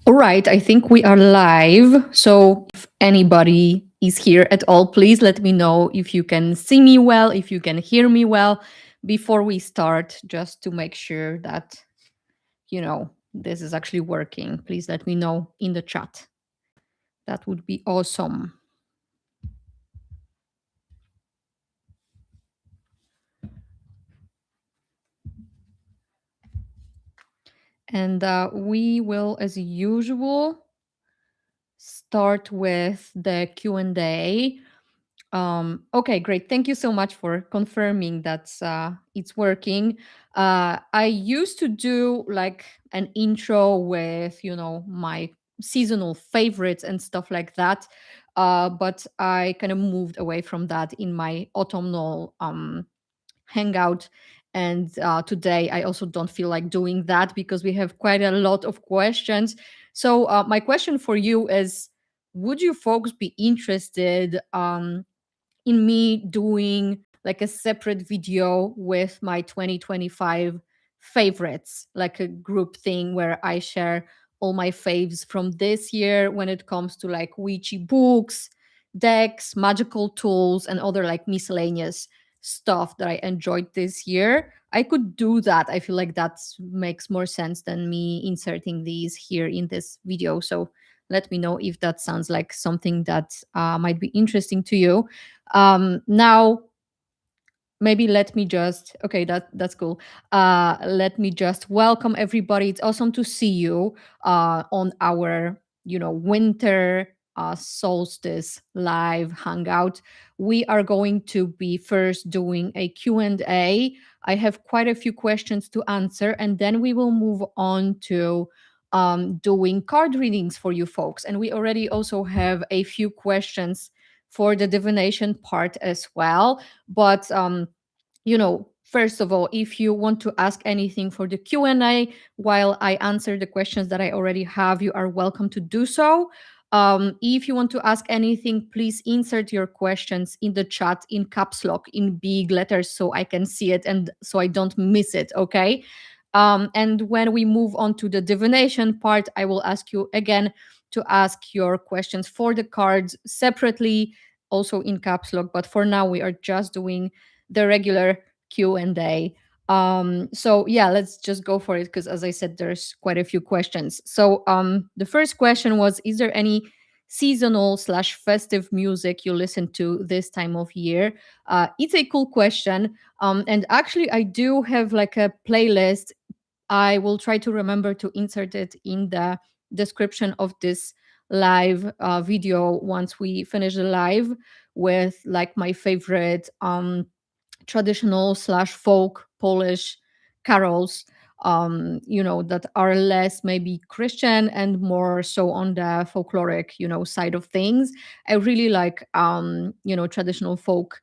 All right, I think we are live. So if anybody is here at all, please let me know if you can see me well, if you can hear me well before we start, just to make sure that, this is actually working. Please let me know in the chat. That would be awesome. And we will, as usual, start with the Q&A. Okay, great. Thank you so much for confirming that it's working. I used to do like an intro with, my seasonal favorites and stuff like that. But I kind of moved away from that in my autumnal hangout. And today I also don't feel like doing that because we have quite a lot of questions. So my question for you is, would you folks be interested in me doing like a separate video with my 2025 favorites, like a group thing where I share all my faves from this year when it comes to like witchy books, decks, magical tools, and other like miscellaneous stuff that I enjoyed this year. I could do that. I feel like that makes more sense than me inserting these here in this video. So let me know if that sounds like something that might be interesting to you. Now, maybe let me just okay, that's cool. Let me just welcome everybody. It's awesome to see you on our winter solstice live hangout. We are going to be first doing a Q&A. I have quite a few questions to answer, and then we will move on to doing card readings for you folks. And we already also have a few questions for the divination part as well. But first of all, if you want to ask anything for the Q&A while I answer the questions that I already have, you are welcome to do so. If you want to ask anything, please insert your questions in the chat in caps lock in big letters so I can see it and so I don't miss it, okay? And when we move on to the divination part, I will ask you again to ask your questions for the cards separately, also in caps lock. But for now, we are just doing the regular Q&A. So yeah, let's just go for it because as I said, there's quite a few questions. So the first question was, is there any seasonal slash festive music you listen to this time of year? It's a cool question. And actually I do have like a playlist. I will try to remember to insert it in the description of this live video once we finish the live, with like my favorite traditional slash folk Polish carols, that are less maybe Christian and more so on the folkloric, side of things. I really like, traditional folk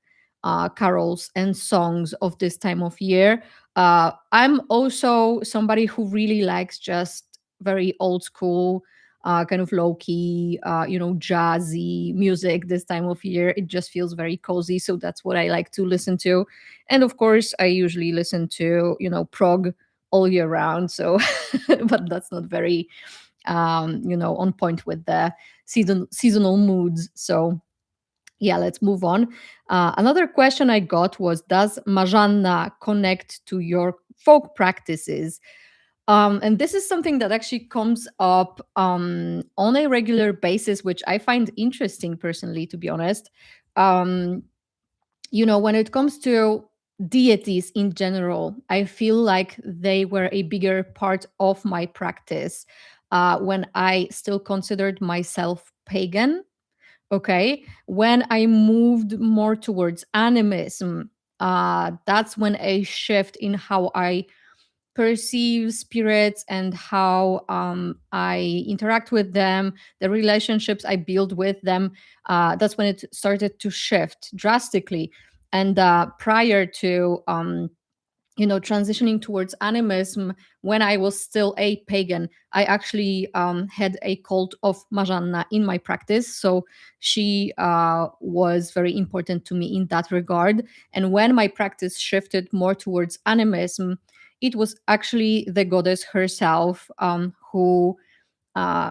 carols and songs of this time of year. I'm also somebody who really likes just very old school, kind of low key, jazzy music this time of year. It just feels very cozy. So that's what I like to listen to. And of course, I usually listen to, prog all year round. So, but that's not very, on point with the seasonal moods. So, yeah, let's move on. Another question I got was, does Marzanna connect to your folk practices? And this is something that actually comes up on a regular basis, which I find interesting personally, to be honest. Um, when it comes to deities in general, I feel like they were a bigger part of my practice when I still considered myself pagan. Okay. When I moved more towards animism, that's when a shift in how I perceive spirits and how I interact with them, the relationships I build with them, that's when it started to shift drastically. And prior to, transitioning towards animism, when I was still a pagan, I actually had a cult of Marzanna in my practice. So she was very important to me in that regard. And when my practice shifted more towards animism, it was actually the goddess herself who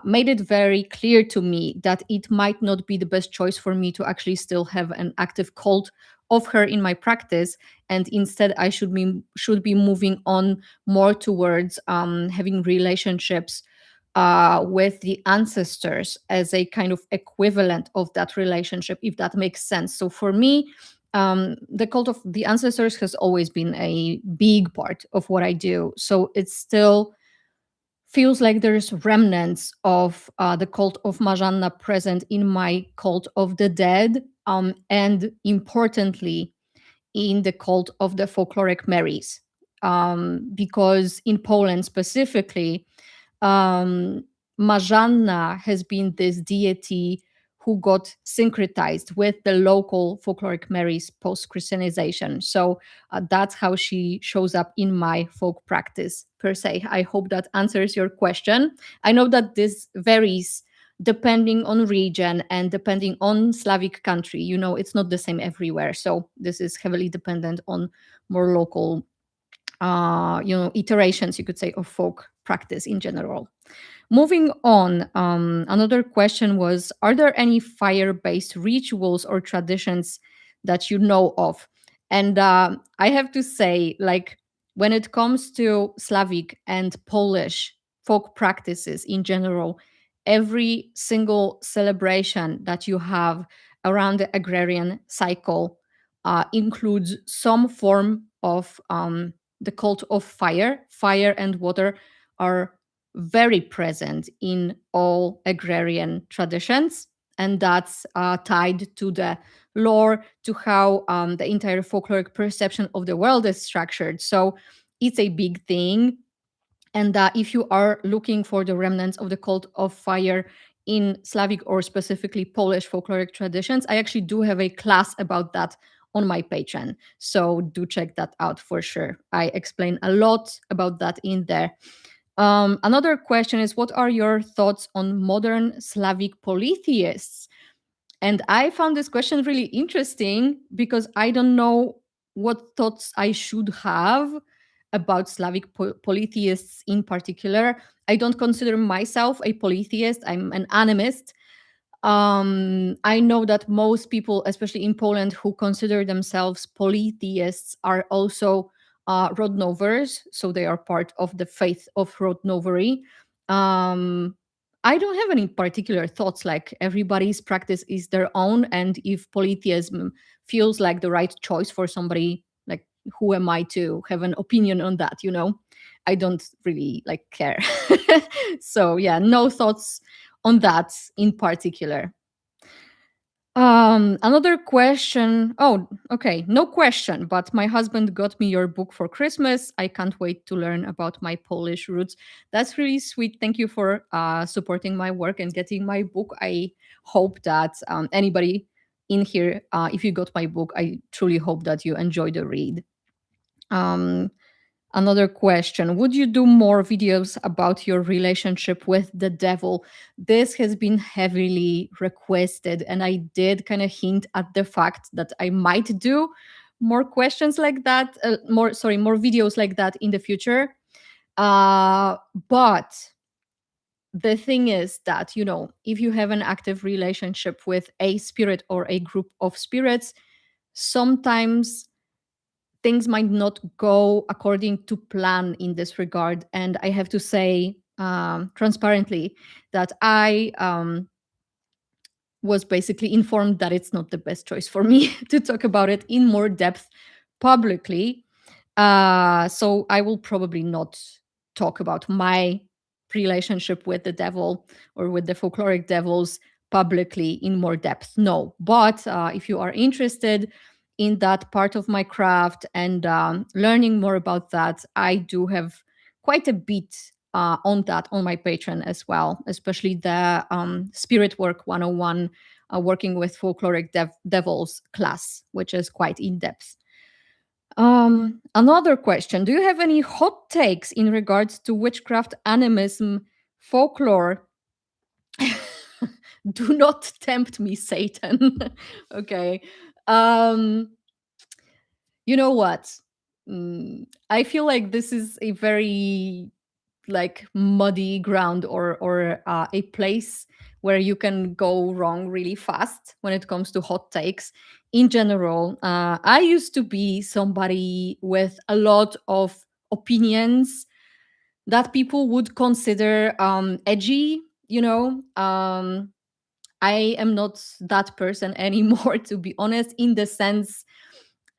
made it very clear to me that it might not be the best choice for me to actually still have an active cult of her in my practice, and instead I should be moving on more towards having relationships with the ancestors as a kind of equivalent of that relationship, if that makes sense. So for me, the cult of the ancestors has always been a big part of what I do. So it still feels like there's remnants of the cult of Majanna present in my cult of the dead, and importantly, in the cult of the folkloric Marys. Because in Poland specifically, um, Majanna has been this deity who got syncretized with the local folkloric Marys post Christianization. So that's how she shows up in my folk practice per se. I hope that answers your question. I know that this varies depending on region and depending on Slavic country. It's not the same everywhere. So this is heavily dependent on more local iterations, you could say, of folk practice in general. Moving on, another question was, are there any fire-based rituals or traditions that you know of? And I have to say, like, when it comes to Slavic and Polish folk practices in general, every single celebration that you have around the agrarian cycle includes some form of the cult of fire. Fire and water are very present in all agrarian traditions, and that's tied to the lore, to how the entire folkloric perception of the world is structured. So it's a big thing. And if you are looking for the remnants of the cult of fire in Slavic or specifically Polish folkloric traditions, I actually do have a class about that on my Patreon. So do check that out for sure. I explain a lot about that in there. Another question is, what are your thoughts on modern Slavic polytheists? And I found this question really interesting because I don't know what thoughts I should have about Slavic polytheists in particular. I don't consider myself a polytheist, I'm an animist. I know that most people, especially in Poland, who consider themselves polytheists are also Rodnovers, so they are part of the faith of Rodnovery. Um, I don't have any particular thoughts. Like, everybody's practice is their own, and if polytheism feels like the right choice for somebody, like, who am I to have an opinion on that? I don't really like care. So yeah, no thoughts on that in particular. Another question. Oh, okay. No question, but my husband got me your book for Christmas. I can't wait to learn about my Polish roots. That's really sweet. Thank you for supporting my work and getting my book. I hope that anybody in here, if you got my book, I truly hope that you enjoy the read. Um, Another question: would you do more videos about your relationship with the devil? This has been heavily requested, and I did kind of hint at the fact that I might do more questions like that, more videos like that in the future. But the thing is that, if you have an active relationship with a spirit or a group of spirits, sometimes things might not go according to plan in this regard. And I have to say transparently that I was basically informed that it's not the best choice for me to talk about it in more depth publicly. So I will probably not talk about my relationship with the devil or with the folkloric devils publicly in more depth. No, but if you are interested in that part of my craft and learning more about that, I do have quite a bit on that on my Patreon as well, especially the Spirit Work 101, working with folkloric devils class, which is quite in depth. Another question: do you have any hot takes in regards to witchcraft, animism, folklore? Do not tempt me, Satan. Okay. Um, you know what? I feel like this is a very like muddy ground, or a place where you can go wrong really fast when it comes to hot takes in general. I used to be somebody with a lot of opinions that people would consider edgy, you know. I am not that person anymore, to be honest, in the sense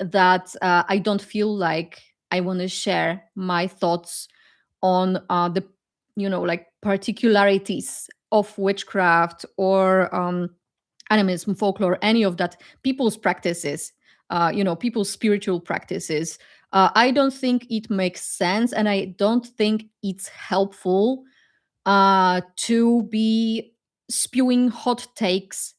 that I don't feel like I want to share my thoughts on the, like particularities of witchcraft or animism, folklore, any of that, people's practices, people's spiritual practices. I don't think it makes sense, and I don't think it's helpful to be spewing hot takes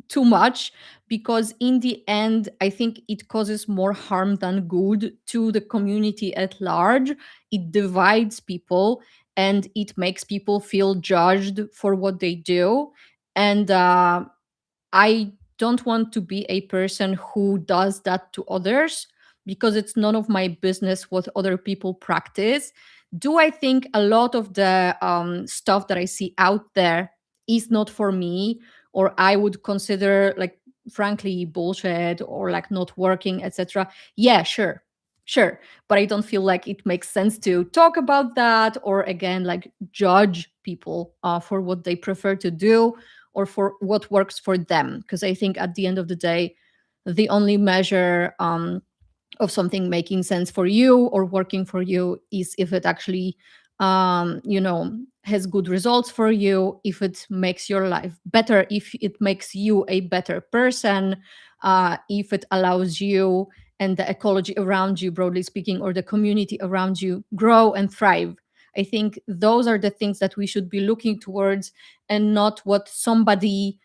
too much, because in the end I think it causes more harm than good to the community at large. It divides people, and it makes people feel judged for what they do. And I don't want to be a person who does that to others, because it's none of my business what other people practice. Do I think a lot of the stuff that I see out there is not for me, or I would consider like frankly bullshit or like not working, etc.? Yeah, sure. Sure, but I don't feel like it makes sense to talk about that, or again like judge people for what they prefer to do or for what works for them, because I think at the end of the day the only measure of something making sense for you or working for you is if it actually has good results for you, if it makes your life better, if it makes you a better person, if it allows you and the ecology around you, broadly speaking, or the community around you, grow and thrive. I think those are the things that we should be looking towards, and not what somebody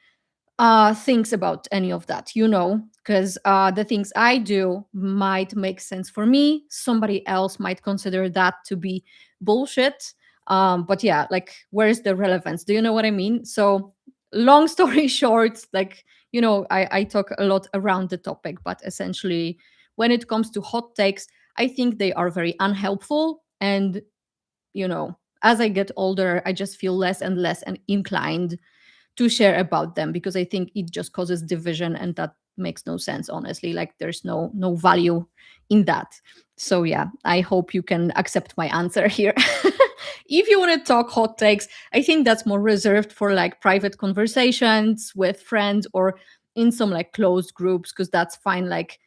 thinks about any of that, because the things I do might make sense for me. Somebody else might consider that to be bullshit. But yeah, like, where's the relevance? Do you know what I mean? So, long story short, like, I talk a lot around the topic, but essentially, when it comes to hot takes, I think they are very unhelpful. And, as I get older, I just feel less and less inclined to share about them, because I think it just causes division, and that makes no sense, honestly. Like, there's no value in that. So yeah, I hope you can accept my answer here. If you want to talk hot takes, I think that's more reserved for like private conversations with friends or in some like closed groups, because that's fine. Like,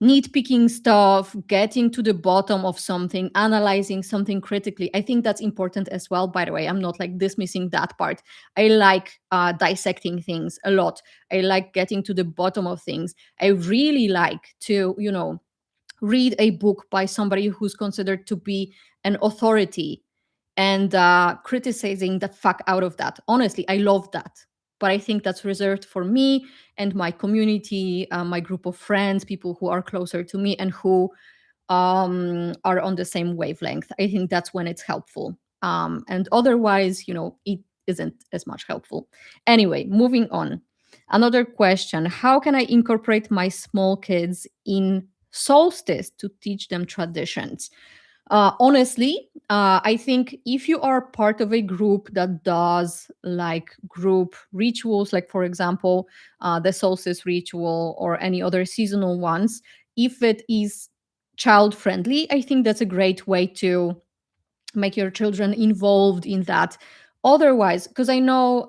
nitpicking stuff, getting to the bottom of something, analyzing something critically. I think that's important as well. By the way, I'm not like dismissing that part. I like dissecting things a lot. I like getting to the bottom of things. I really like to, read a book by somebody who's considered to be an authority, and criticizing the fuck out of that. Honestly, I love that. But I think that's reserved for me and my community, my group of friends, people who are closer to me and who are on the same wavelength. I think that's when it's helpful. And otherwise, it isn't as much helpful. Anyway, moving on. Another question: how can I incorporate my small kids in Solstice to teach them traditions? Honestly, I think if you are part of a group that does like group rituals, like for example, the solstice ritual or any other seasonal ones, if it is child friendly, I think that's a great way to make your children involved in that. Otherwise, because I know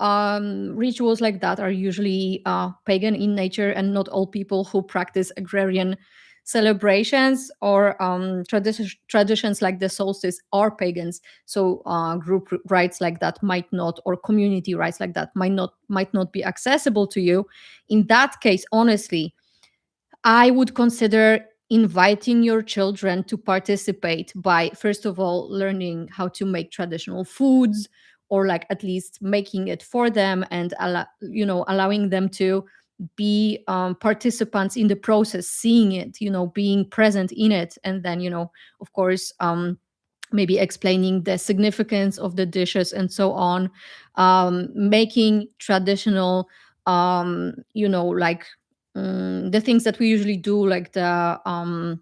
rituals like that are usually pagan in nature, and not all people who practice agrarian celebrations or traditions like the solstice are pagans. So group rites like that might not, or community rites like that might not be accessible to you. In that case, honestly, I would consider inviting your children to participate by, first of all, learning how to make traditional foods, or like at least making it for them, and allowing them to be participants in the process, seeing it, being present in it. And then, of course, maybe explaining the significance of the dishes and so on, making traditional, like the things that we usually do, like the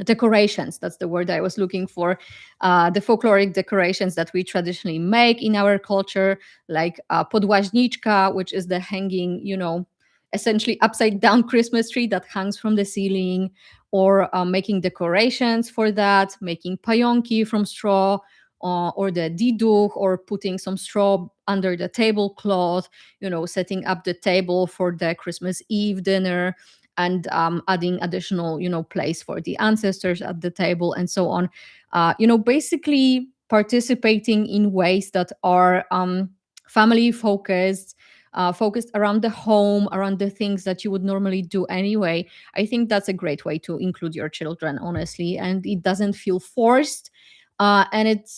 decorations. That's the word I was looking for. The folkloric decorations that we traditionally make in our culture, like podłażniczka, which is the hanging, essentially upside down Christmas tree that hangs from the ceiling, or making decorations for that, making pająki from straw, or the diduch, or putting some straw under the tablecloth, setting up the table for the Christmas Eve dinner, and adding additional, place for the ancestors at the table, and so on. Basically participating in ways that are family focused, focused around the home, around the things that you would normally do anyway. I think that's a great way to include your children, honestly, and it doesn't feel forced. And it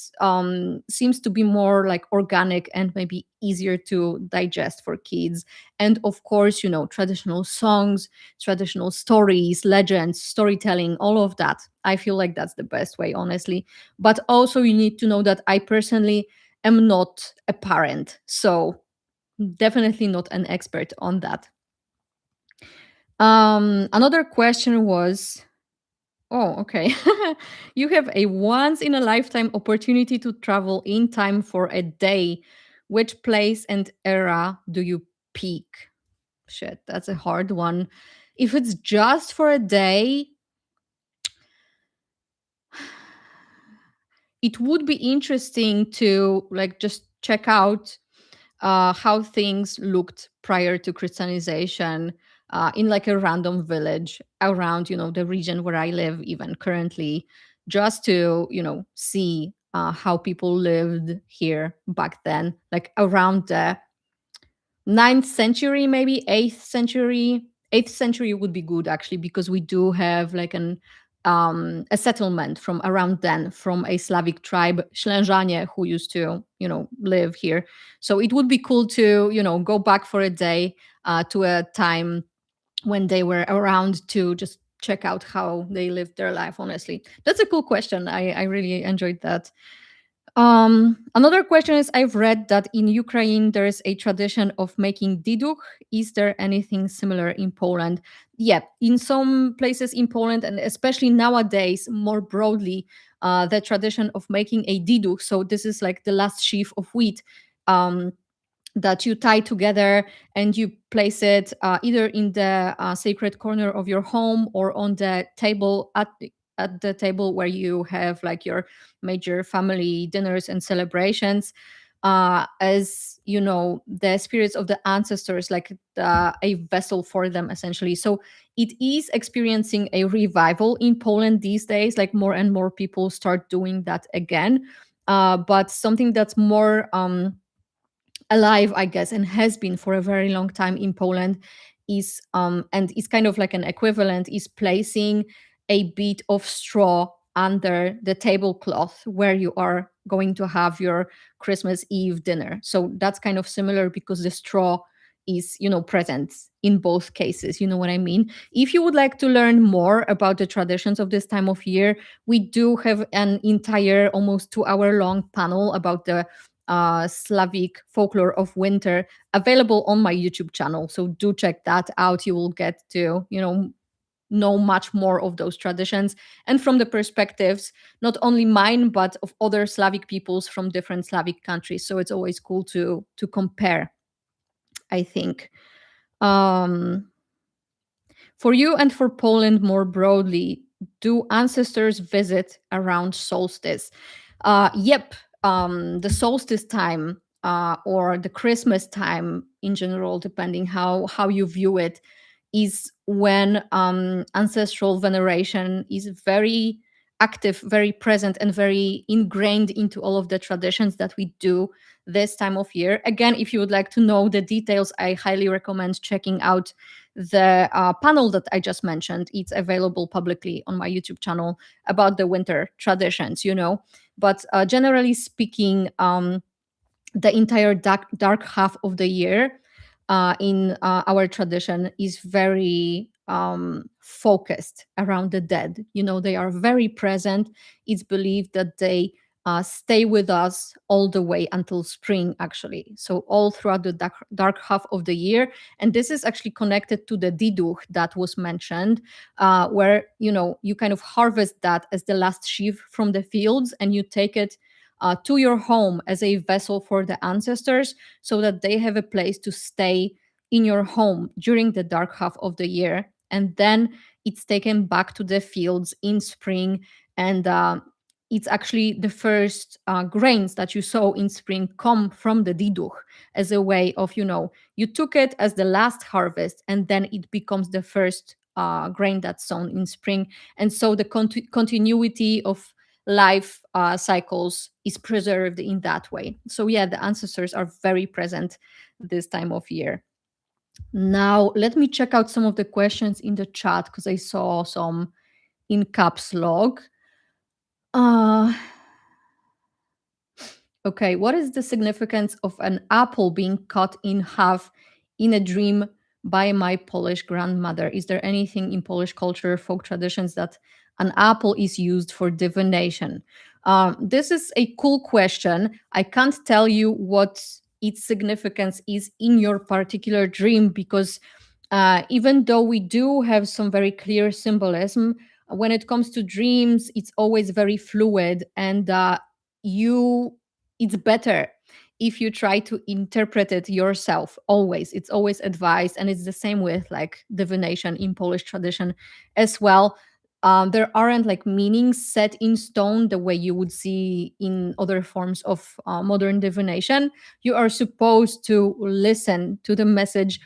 seems to be more like organic and maybe easier to digest for kids. And of course, traditional songs, traditional stories, legends, storytelling, all of that. I feel like that's the best way, honestly. But also, you need to know that I personally am not a parent. So, definitely not an expert on that. Another question was, oh, okay. You have a once in a lifetime opportunity to travel in time for a day. Which place and era do you pick? Shit, that's a hard one. If it's just for a day, it would be interesting to like just check out how things looked prior to Christianization, in like a random village around, the region where I live, even currently, just to, see how people lived here back then, like around the ninth century, maybe 8th century. 8th century would be good, actually, because we do have like a settlement from around then, from a Slavic tribe, Ślężanie, who used to, live here. So it would be cool to, go back for a day to a time when they were around, to just check out how they lived their life, honestly. That's a cool question. I really enjoyed that. Another question is, I've read that in Ukraine there is a tradition of making diduch. Is there anything similar in Poland? Yeah, in some places in Poland, and especially nowadays, more broadly, the tradition of making a diduch. So this is like the last sheaf of wheat. That you tie together, and you place it either in the sacred corner of your home, or on the table, at the table where you have like your major family dinners and celebrations, as the spirits of the ancestors, like a vessel for them, essentially. So it is experiencing a revival in Poland these days, like more and more people start doing that again. But something that's more alive, I guess, and has been for a very long time in Poland, is and is kind of like an equivalent, is placing a bit of straw under the tablecloth where you are going to have your Christmas Eve dinner. So that's kind of similar, because the straw is, present in both cases. You know what I mean? If you would like to learn more about the traditions of this time of year, we do have an entire, almost 2 hour long panel about the Slavic folklore of winter, available on my YouTube channel. So do check that out. You will get to, know much more of those traditions, and from the perspectives, not only mine, but of other Slavic peoples from different Slavic countries. So it's always cool to compare, I think. Um, for you and for Poland more broadly, do ancestors visit around solstice? Yep, the solstice time, or the Christmas time in general, depending how you view it, is when ancestral veneration is very active, very present, and very ingrained into all of the traditions that we do this time of year. Again, if you would like to know the details, I highly recommend checking out the panel that I just mentioned. It's available publicly on my YouTube channel, about the winter traditions, But generally speaking, the entire dark half of the year, in our tradition, is very focused around the dead. They are very present. It's believed that they stay with us all the way until spring, actually. So all throughout the dark half of the year. And this is actually connected to the diduch that was mentioned, where, you kind of harvest that as the last sheaf from the fields, and you take it to your home as a vessel for the ancestors, so that they have a place to stay in your home during the dark half of the year. And then it's taken back to the fields in spring. And it's actually the first grains that you sow in spring come from the diduch, as a way of, you took it as the last harvest, and then it becomes the first grain that's sown in spring. And so the continuity of life cycles is preserved in that way. So yeah, the ancestors are very present this time of year. Now let me check out some of the questions in the chat, because I saw some in caps lock. uh Okay, what is the significance of an apple being cut in half in a dream by my Polish grandmother? Is there anything in Polish culture, folk traditions, that an apple is used for divination? This is a cool question. I can't tell you what its significance is in your particular dream, because even though we do have some very clear symbolism, when it comes to dreams, it's always very fluid, and you it's better if you try to interpret it yourself. Always, it's always advised, and it's the same with like divination in Polish tradition as well. There aren't like meanings set in stone the way you would see in other forms of modern divination. You are supposed to listen to the message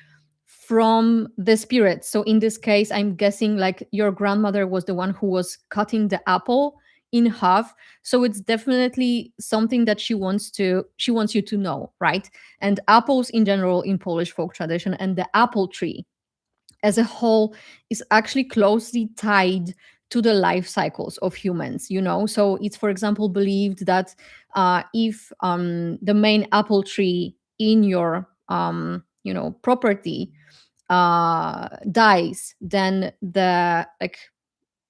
from the spirit. So in this case, I'm guessing like your grandmother was the one who was cutting the apple in half. So it's definitely something that she wants you to know, right? And apples in general in Polish folk tradition, and the apple tree as a whole, is actually closely tied to the life cycles of humans. So it's, for example, believed that if the main apple tree in your property dies, then the like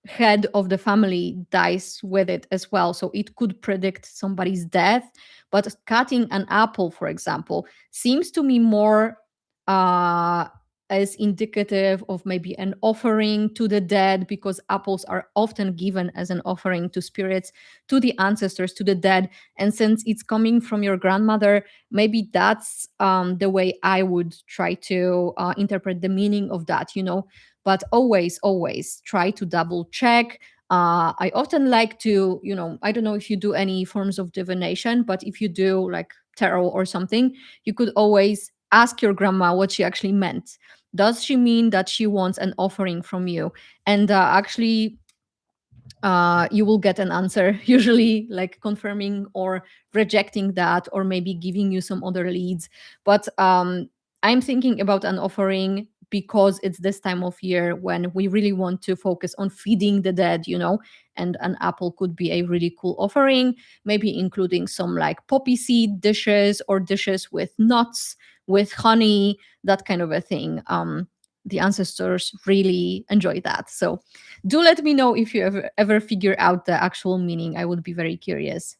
head of the family dies with it as well. So it could predict somebody's death. But cutting an apple, for example, seems to me more uh, as indicative of maybe an offering to the dead, because apples are often given as an offering to spirits, to the ancestors, to the dead. And since it's coming from your grandmother, maybe that's the way I would try to interpret the meaning of that. But always try to double check. I often like to, I don't know if you do any forms of divination, but if you do like tarot or something, you could always ask your grandma what she actually meant. Does she mean that she wants an offering from you? And actually, you will get an answer, usually like confirming or rejecting that, or maybe giving you some other leads. But I'm thinking about an offering because it's this time of year when we really want to focus on feeding the dead. And an apple could be a really cool offering, maybe including some like poppy seed dishes, or dishes with nuts, with honey, that kind of a thing. The ancestors really enjoy that. So do let me know if you ever figure out the actual meaning. I would be very curious.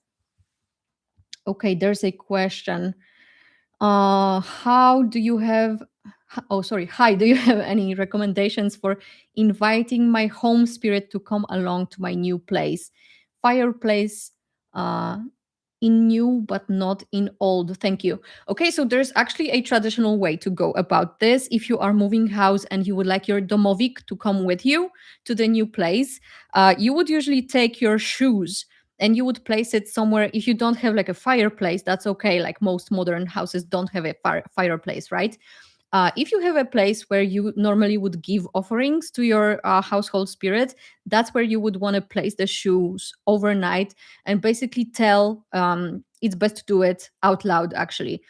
Okay, there's a question. How do you have oh sorry Hi, do you have any recommendations for inviting my home spirit to come along to my new place? Fireplace, uh in new but not in old, thank you. Okay, so there's actually a traditional way to go about this. If you are moving house and you would like your domovik to come with you to the new place, you would usually take your shoes and you would place it somewhere. If you don't have like a fireplace, that's okay. Like most modern houses don't have a fireplace, right? If you have a place where you normally would give offerings to your household spirit, that's where you would want to place the shoes overnight, and basically tell, it's best to do it out loud actually.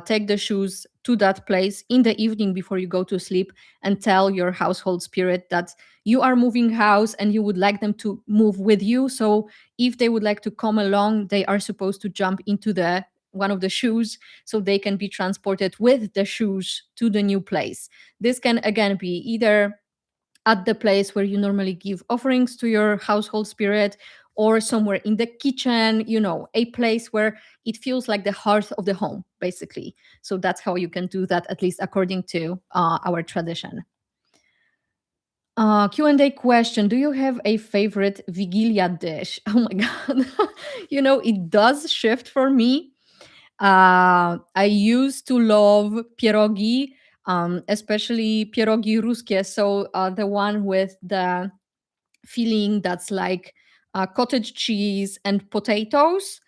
Take the shoes to that place in the evening before you go to sleep, and tell your household spirit that you are moving house and you would like them to move with you. So if they would like to come along, they are supposed to jump into the one of the shoes, so they can be transported with the shoes to the new place. This can again be either at the place where you normally give offerings to your household spirit, or somewhere in the kitchen, a place where it feels like the hearth of the home, basically. So that's how you can do that, at least according to our tradition. Q&A question. Do you have a favorite Vigilia dish? Oh my God. It does shift for me. I used to love pierogi, especially pierogi ruskie. So the one with the filling that's like cottage cheese and potatoes.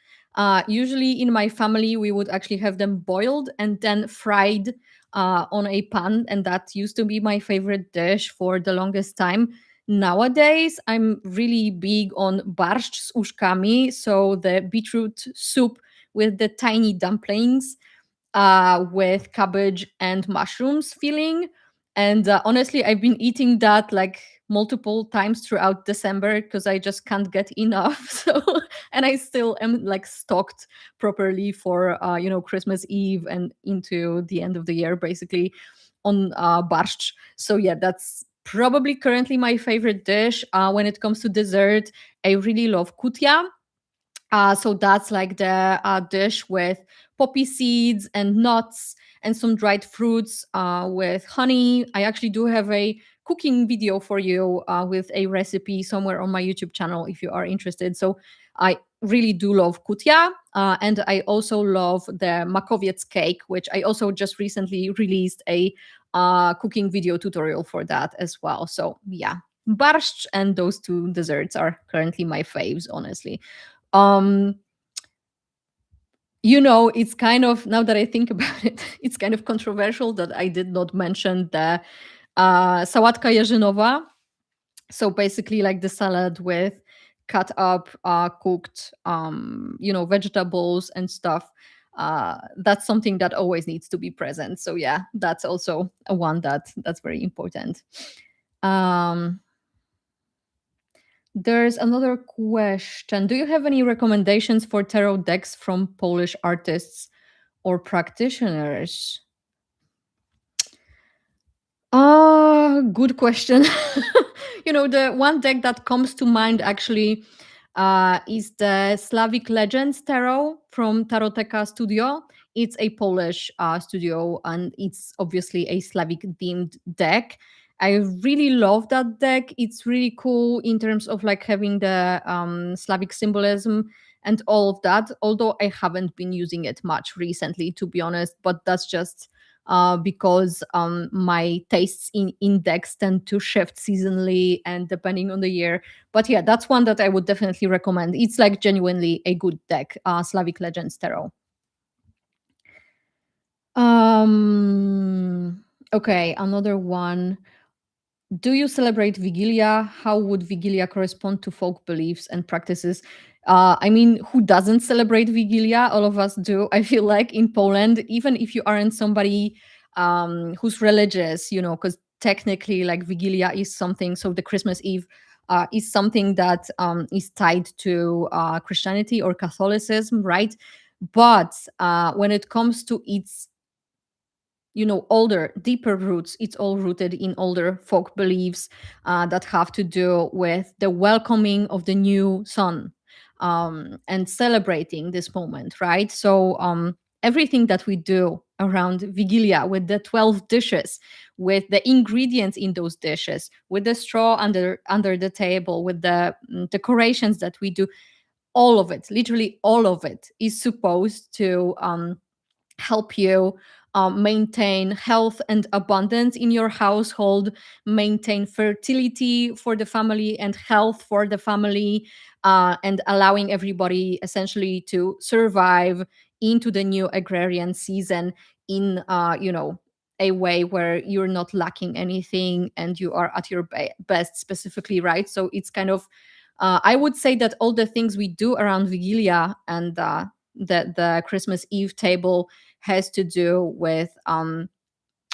Usually in my family, we would actually have them boiled and then fried on a pan. And that used to be my favorite dish for the longest time. Nowadays, I'm really big on barszcz z uszkami, so the beetroot soup with the tiny dumplings with cabbage and mushrooms filling. And honestly, I've been eating that like multiple times throughout December because I just can't get enough. So, and I still am like stocked properly for Christmas Eve and into the end of the year, basically on barszcz. So yeah, that's probably currently my favorite dish. When it comes to dessert, I really love kutia. So that's like the dish with poppy seeds and nuts and some dried fruits with honey. I actually do have a cooking video for you with a recipe somewhere on my YouTube channel if you are interested. So I really do love kutia. And I also love the makowiec cake, which I also just recently released a cooking video tutorial for that as well. So yeah, barszcz and those two desserts are currently my faves, honestly. um it's kind of, now that I think about it, it's kind of controversial that I did not mention the sałatka jarzynowa. So basically like the salad with cut up cooked vegetables and stuff. That's something that always needs to be present. So yeah, that's also a one that's very important. um There's another question. Do you have any recommendations for tarot decks from Polish artists or practitioners? Good question. The one deck that comes to mind actually is the Slavic Legends Tarot from Taroteka Studio. It's a Polish studio and it's obviously a Slavic themed deck. I really love that deck. It's really cool in terms of like having the Slavic symbolism and all of that. Although I haven't been using it much recently, to be honest, but that's just because my tastes in index tend to shift seasonally and depending on the year. But yeah, that's one that I would definitely recommend. It's like genuinely a good deck, Slavic Legends Tarot. Okay, another one. Do you celebrate Vigilia? How would Vigilia correspond to folk beliefs and practices? I mean, who doesn't celebrate Vigilia? All of us do. I feel like in Poland, even if you aren't somebody who's religious, because technically, like Vigilia is something. So the Christmas Eve is something that is tied to Christianity or Catholicism, right? But when it comes to its older, deeper roots, it's all rooted in older folk beliefs that have to do with the welcoming of the new sun and celebrating this moment, right? So everything that we do around Vigilia with the 12 dishes, with the ingredients in those dishes, with the straw under the table, with the decorations that we do, all of it, literally all of it, is supposed to help you maintain health and abundance in your household, maintain fertility for the family and health for the family, and allowing everybody essentially to survive into the new agrarian season in, a way where you're not lacking anything and you are at your best, specifically, right? So it's kind of, I would say that all the things we do around Vigilia and the Christmas Eve table has to do with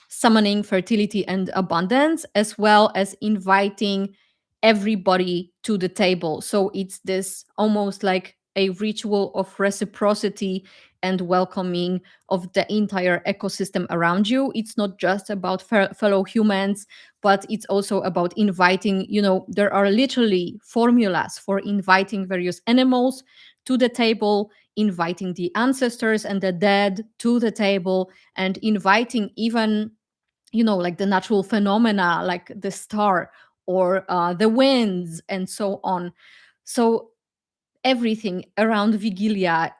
summoning fertility and abundance, as well as inviting everybody to the table. So it's this almost like a ritual of reciprocity and welcoming of the entire ecosystem around you. It's not just about fellow humans, but it's also about inviting, there are literally formulas for inviting various animals to the table, inviting the ancestors and the dead to the table, and inviting even, like the natural phenomena like the star or the winds and so on. So everything around Vigilia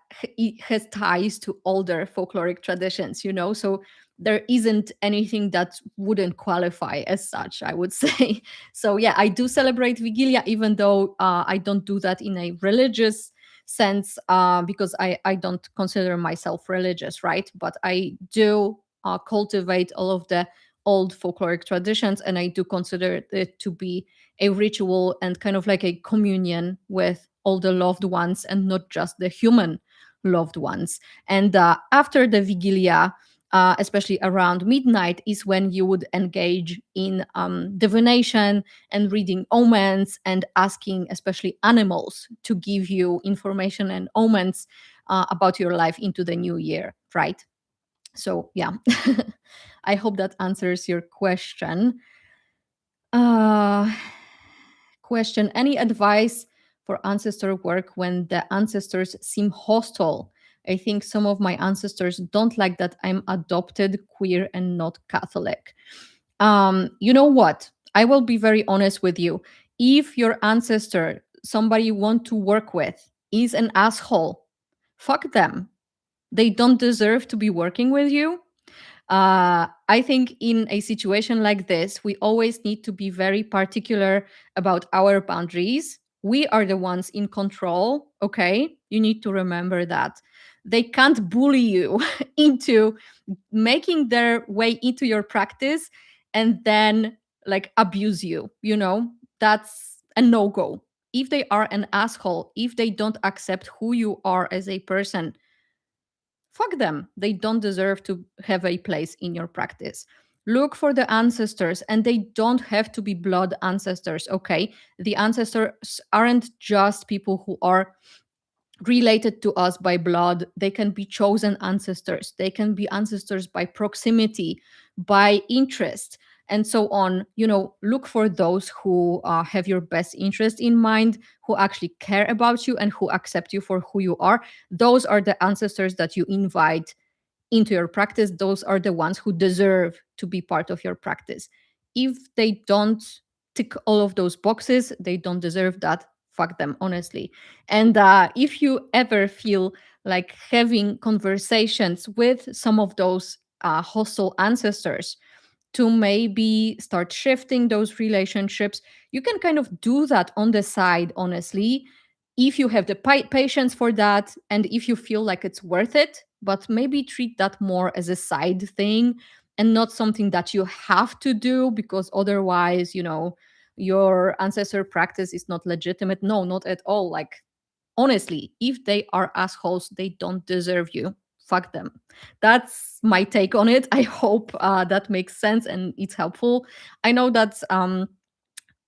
has ties to older folkloric traditions, so there isn't anything that wouldn't qualify as such, I would say. So yeah, I do celebrate Vigilia, even though I don't do that in a religious sense, because I don't consider myself religious, right? But I do cultivate all of the old folkloric traditions, and I do consider it to be a ritual and kind of like a communion with all the loved ones and not just the human loved ones. And after the Vigilia, especially around midnight, is when you would engage in divination and reading omens and asking, especially animals, to give you information and omens about your life into the new year, right? So, yeah, I hope that answers your question. Uh, Question: any advice for ancestor work when the ancestors seem hostile? I think some of my ancestors don't like that I'm adopted, queer, and not Catholic. You know what? I will be very honest with you. If your ancestor, somebody you want to work with, is an asshole, fuck them. They don't deserve to be working with you. I think in a situation like this, we always need to be very particular about our boundaries. We are the ones in control, okay? You need to remember that. They can't bully you into making their way into your practice and then like abuse you, That's a no go. If they are an asshole, if they don't accept who you are as a person, fuck them. They don't deserve to have a place in your practice. Look for the ancestors, and they don't have to be blood ancestors, okay? The ancestors aren't just people who are related to us by blood. They can be chosen ancestors, they can be ancestors by proximity, by interest, and so on. Look for those who have your best interest in mind, who actually care about you and who accept you for who you are. Those are the ancestors that you invite into your practice. Those are the ones who deserve to be part of your practice. If they don't tick all of those boxes, they don't deserve that. Fuck them, honestly. And if you ever feel like having conversations with some of those hostile ancestors to maybe start shifting those relationships, you can kind of do that on the side, honestly, if you have the patience for that and if you feel like it's worth it. But maybe treat that more as a side thing and not something that you have to do, because otherwise, your ancestor practice is not legitimate. No, not at all. Like, honestly, if they are assholes, they don't deserve you. Fuck them. That's my take on it. I hope that makes sense and it's helpful. I know that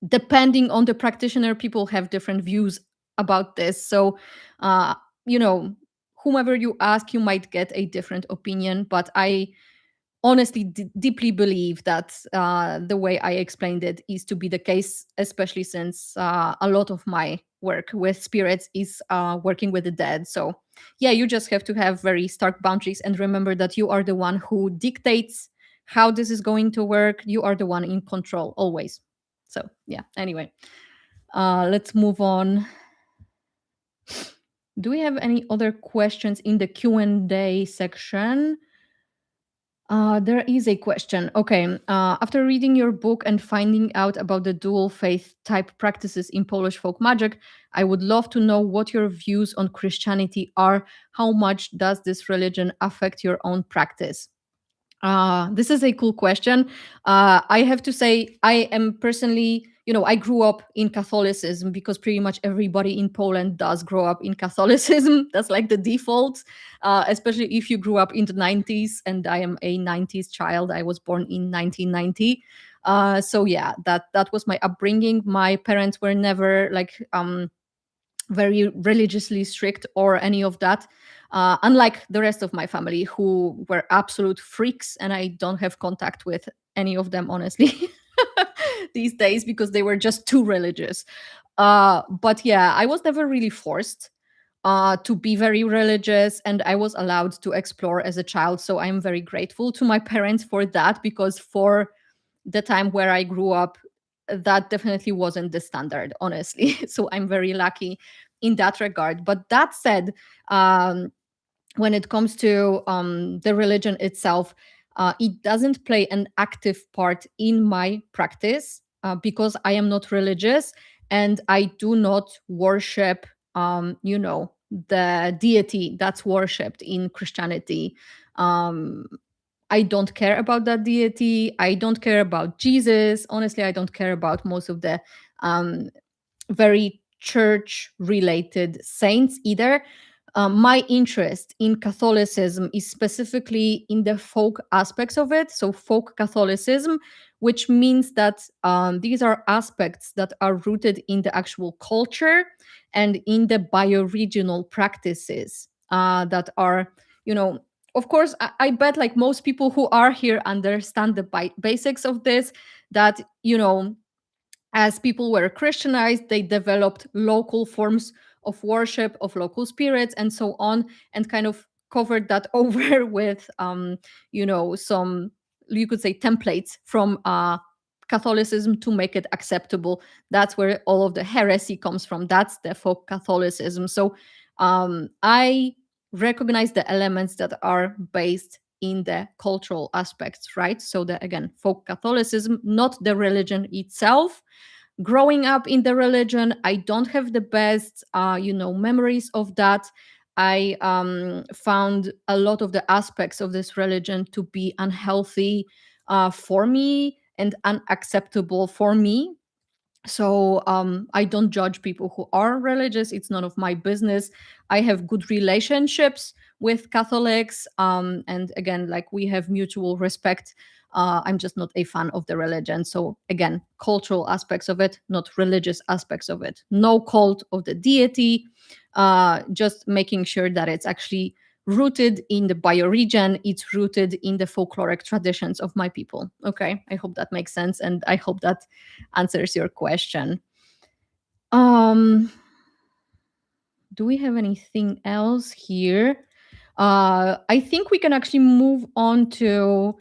depending on the practitioner, people have different views about this. So, uh, you know, whomever you ask, you might get a different opinion. But I honestly deeply believe that the way I explained it is to be the case, especially since a lot of my work with spirits is working with the dead. So, yeah, you just have to have very stark boundaries and remember that you are the one who dictates how this is going to work. You are the one in control always. So, yeah, anyway, let's move on. Do we have any other questions in the Q&A section? There is a question. Okay. After reading your book and finding out about the dual faith type practices in Polish folk magic, I would love to know what your views on Christianity are. How much does this religion affect your own practice? This is a cool question. I have to say, I am personally, I grew up in Catholicism because pretty much everybody in Poland does grow up in Catholicism. That's like the default, especially if you grew up in the 90s. And I am a 90s child. I was born in 1990. So yeah, that was my upbringing. My parents were never like very religiously strict or any of that. Unlike the rest of my family, who were absolute freaks, and I don't have contact with any of them, honestly, these days because they were just too religious. But yeah, I was never really forced to be very religious, and I was allowed to explore as a child. So I'm very grateful to my parents for that, because for the time where I grew up, that definitely wasn't the standard, honestly. So I'm very lucky in that regard. But that said, um, when it comes to the religion itself, it doesn't play an active part in my practice because I am not religious and I do not worship, the deity that's worshipped in Christianity. Um, I don't care about that deity. I don't care about Jesus. Honestly, I don't care about most of the um, very church related saints either. My interest in Catholicism is specifically in the folk aspects of it. So, folk Catholicism, which means that these are aspects that are rooted in the actual culture and in the bioregional practices that are, you know, of course, I bet like most people who are here understand the basics of this, that, as people were Christianized, they developed local forms of worship of local spirits and so on, and kind of covered that over with, some, you could say, templates from Catholicism to make it acceptable. That's where all of the heresy comes from. That's the folk Catholicism. So I recognize the elements that are based in the cultural aspects, right? So the, again, folk Catholicism, not the religion itself. Growing up in the religion, I don't have the best memories of that. I found a lot of the aspects of this religion to be unhealthy for me and unacceptable for me. So I don't judge people who are religious. It's none of my business. I have good relationships with Catholics, and again, like, we have mutual respect. I'm just not a fan of the religion. So again, cultural aspects of it, not religious aspects of it. No cult of the deity, just making sure that it's actually rooted in the bioregion, it's rooted in the folkloric traditions of my people. Okay, I hope that makes sense, and I hope that answers your question. Um, do we have anything else here? I think we can actually move on to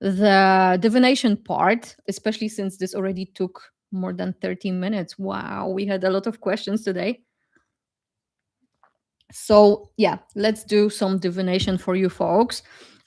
the divination part, especially since this already took more than 30 minutes. Wow, we had a lot of questions today. So yeah, let's do some divination for you folks.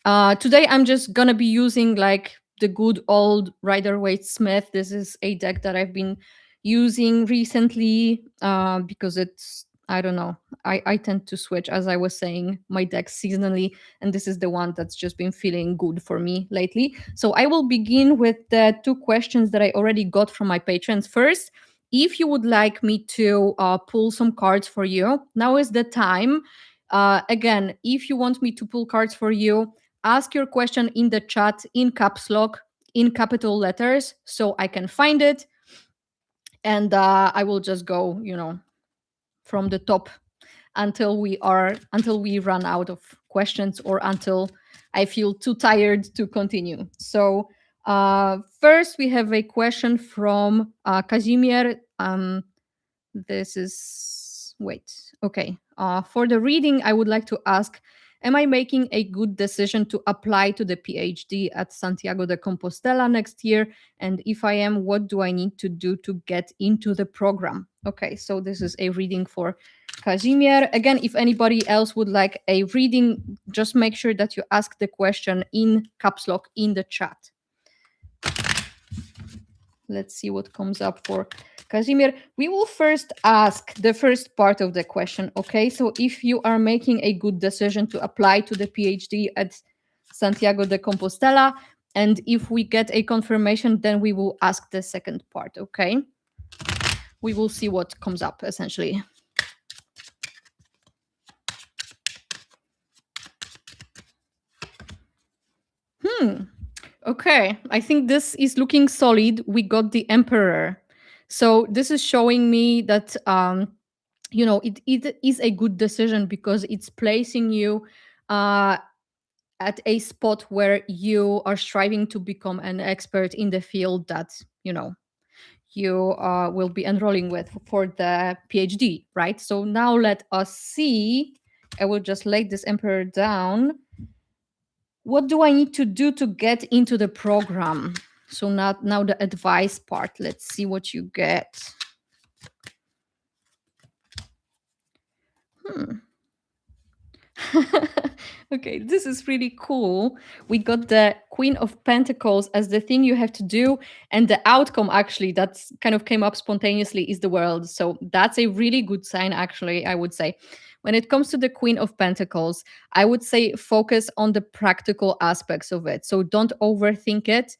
Today I'm just gonna be using like the good old Rider-Waite Smith. This is a deck that I've been using recently because it's, I don't know, I tend to switch, as I was saying, my decks seasonally, and this is the one that's just been feeling good for me lately. So I will begin with the two questions that I already got from my patrons. First, if you would like me to pull some cards for you, now is the time. Again, if you want me to pull cards for you, ask your question in the chat in caps lock, in capital letters, so I can find it. And I will just go, from the top until we run out of questions, or until I feel too tired to continue. So first we have a question from Kazimir. This is, wait, okay. For the reading, I would like to ask, am I making a good decision to apply to the PhD at Santiago de Compostela next year? And if I am, what do I need to do to get into the program? Okay, so this is a reading for Kazimir. Again, if anybody else would like a reading, just make sure that you ask the question in caps lock in the chat. Let's see what comes up for Kazimir. We will first ask the first part of the question, okay? So if you are making a good decision to apply to the PhD at Santiago de Compostela, and if we get a confirmation, then we will ask the second part, okay? We will see what comes up, essentially. Okay, I think this is looking solid. We got the Emperor. So this is showing me that it is a good decision because it's placing you uh, at a spot where you are striving to become an expert in the field that you will be enrolling with for the PhD, right? So now let us see. I will just lay this emperor down. What do I need to do to get into the program? So now the advice part. Let's see what you get. Hmm. Okay, this is really cool. We got the Queen of Pentacles as the thing you have to do, and the outcome actually that's kind of came up spontaneously is the world. So that's a really good sign, actually, I would say. When it comes to the Queen of Pentacles, I would say focus on the practical aspects of it. So don't overthink it.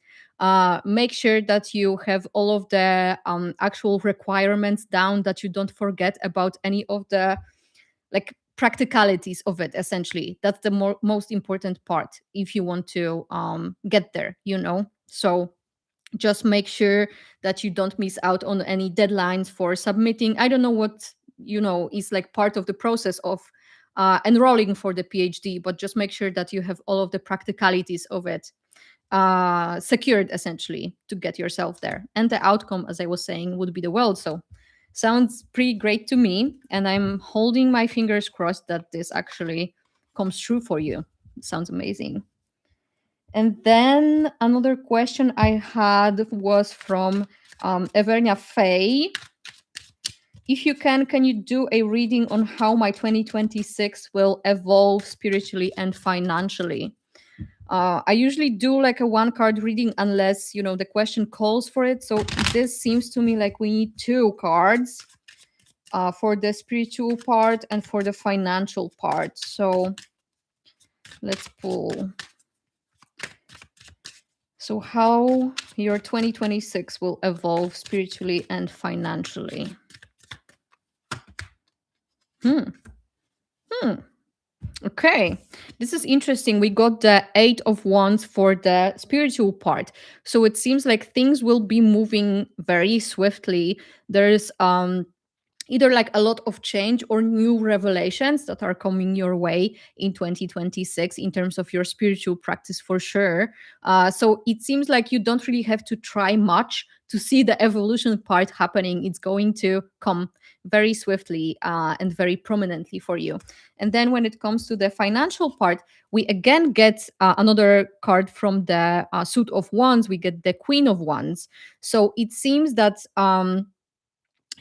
Make sure that you have all of the actual requirements down, that you don't forget about any of the like practicalities of it. Essentially, that's the most important part if you want to get there, so just make sure that you don't miss out on any deadlines for submitting. I don't know what is like part of the process of enrolling for the PhD, but just make sure that you have all of the practicalities of it secured, essentially, to get yourself there. And the outcome, as I was saying, would be the world. So sounds pretty great to me, and I'm holding my fingers crossed that this actually comes true for you. It sounds amazing. And then another question I had was from Evernia Faye. If you can you do a reading on how my 2026 will evolve spiritually and financially? I usually do like a one card reading unless, the question calls for it. So this seems to me like we need two cards for the spiritual part and for the financial part. So let's pull. So how your 2026 will evolve spiritually and financially. Okay, this is interesting. We got the Eight of Wands for the spiritual part. So it seems like things will be moving very swiftly. There's either like a lot of change or new revelations that are coming your way in 2026 in terms of your spiritual practice, for sure. So it seems like you don't really have to try much to see the evolution part happening. It's going to come very swiftly and very prominently for you. And then when it comes to the financial part, we again get another card from the suit of wands. We get the Queen of Wands. So it seems that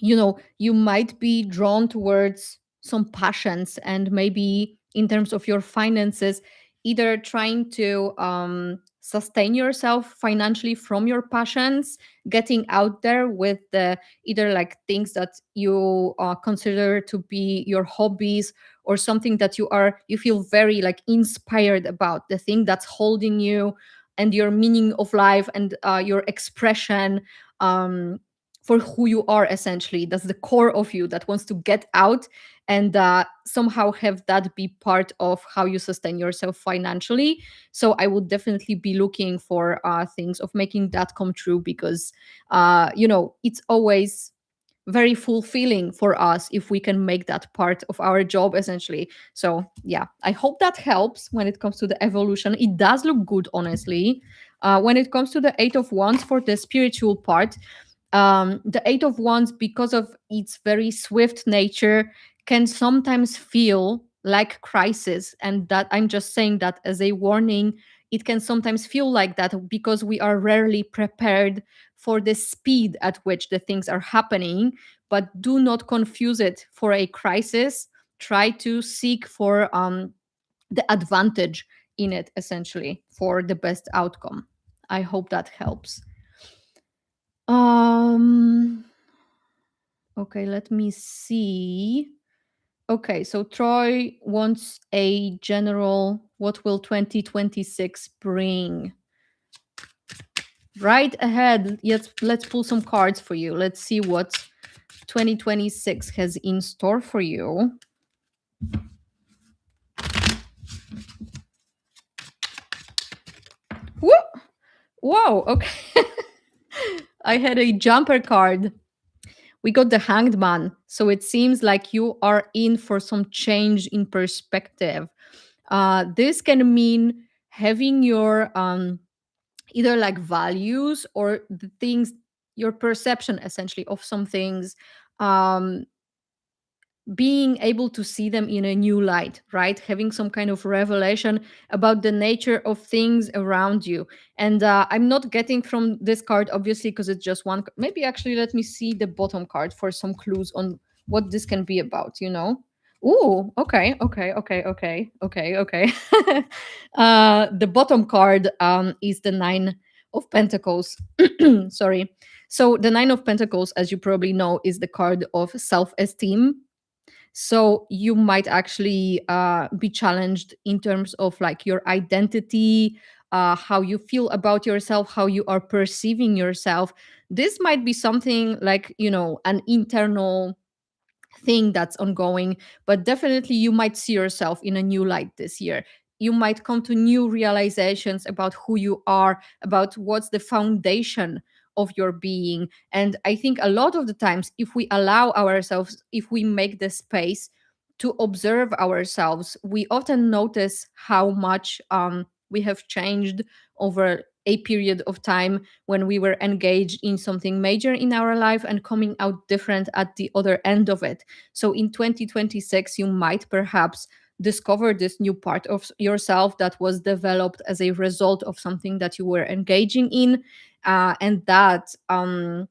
you might be drawn towards some passions, and maybe in terms of your finances, either trying to sustain yourself financially from your passions, getting out there with the either like things that you consider to be your hobbies, or something that you feel very like inspired about, the thing that's holding you and your meaning of life and your expression, for who you are. Essentially, that's the core of you that wants to get out and somehow have that be part of how you sustain yourself financially. So I would definitely be looking for things of making that come true, because it's always very fulfilling for us if we can make that part of our job, essentially. So yeah, I hope that helps when it comes to the evolution. It does look good, honestly. When it comes to the Eight of Wands for the spiritual part, the Eight of Wands, because of its very swift nature, can sometimes feel like crisis. And that, I'm just saying that as a warning. It can sometimes feel like that because we are rarely prepared for the speed at which the things are happening. But do not confuse it for a crisis. Try to seek for the advantage in it, essentially, for the best outcome. I hope that helps. Okay, let me see. Okay, so Troy wants a general, what will 2026 bring? Right ahead, let's pull some cards for you. Let's see what 2026 has in store for you. Woo! Whoa, okay. I had a jumper card. we got the Hanged Man. So it seems like you are in for some change in perspective. This can mean having your either like values or the things, your perception essentially of some things, um, being able to see them in a new light, right? Having some kind of revelation about the nature of things around you. And I'm not getting from this card, obviously, because it's just one. Maybe actually, let me see the bottom card for some clues on what this can be about, you know? Ooh, okay, okay, okay, okay, okay, okay. The bottom card is the Nine of Pentacles. Sorry. So, the Nine of Pentacles, as you probably know, is the card of self esteem. So you might actually be challenged in terms of like your identity, how you feel about yourself, how you are perceiving yourself. This might be something like, you know, an internal thing that's ongoing, but definitely you might see yourself in a new light this year. You might come to new realizations about who you are, about what's the foundation of your being. And I think a lot of the times, if we allow ourselves, if we make the space to observe ourselves, we often notice how much we have changed over a period of time when we were engaged in something major in our life and coming out different at the other end of it. So in 2026, you might perhaps discover this new part of yourself that was developed as a result of something that you were engaging in. And that kind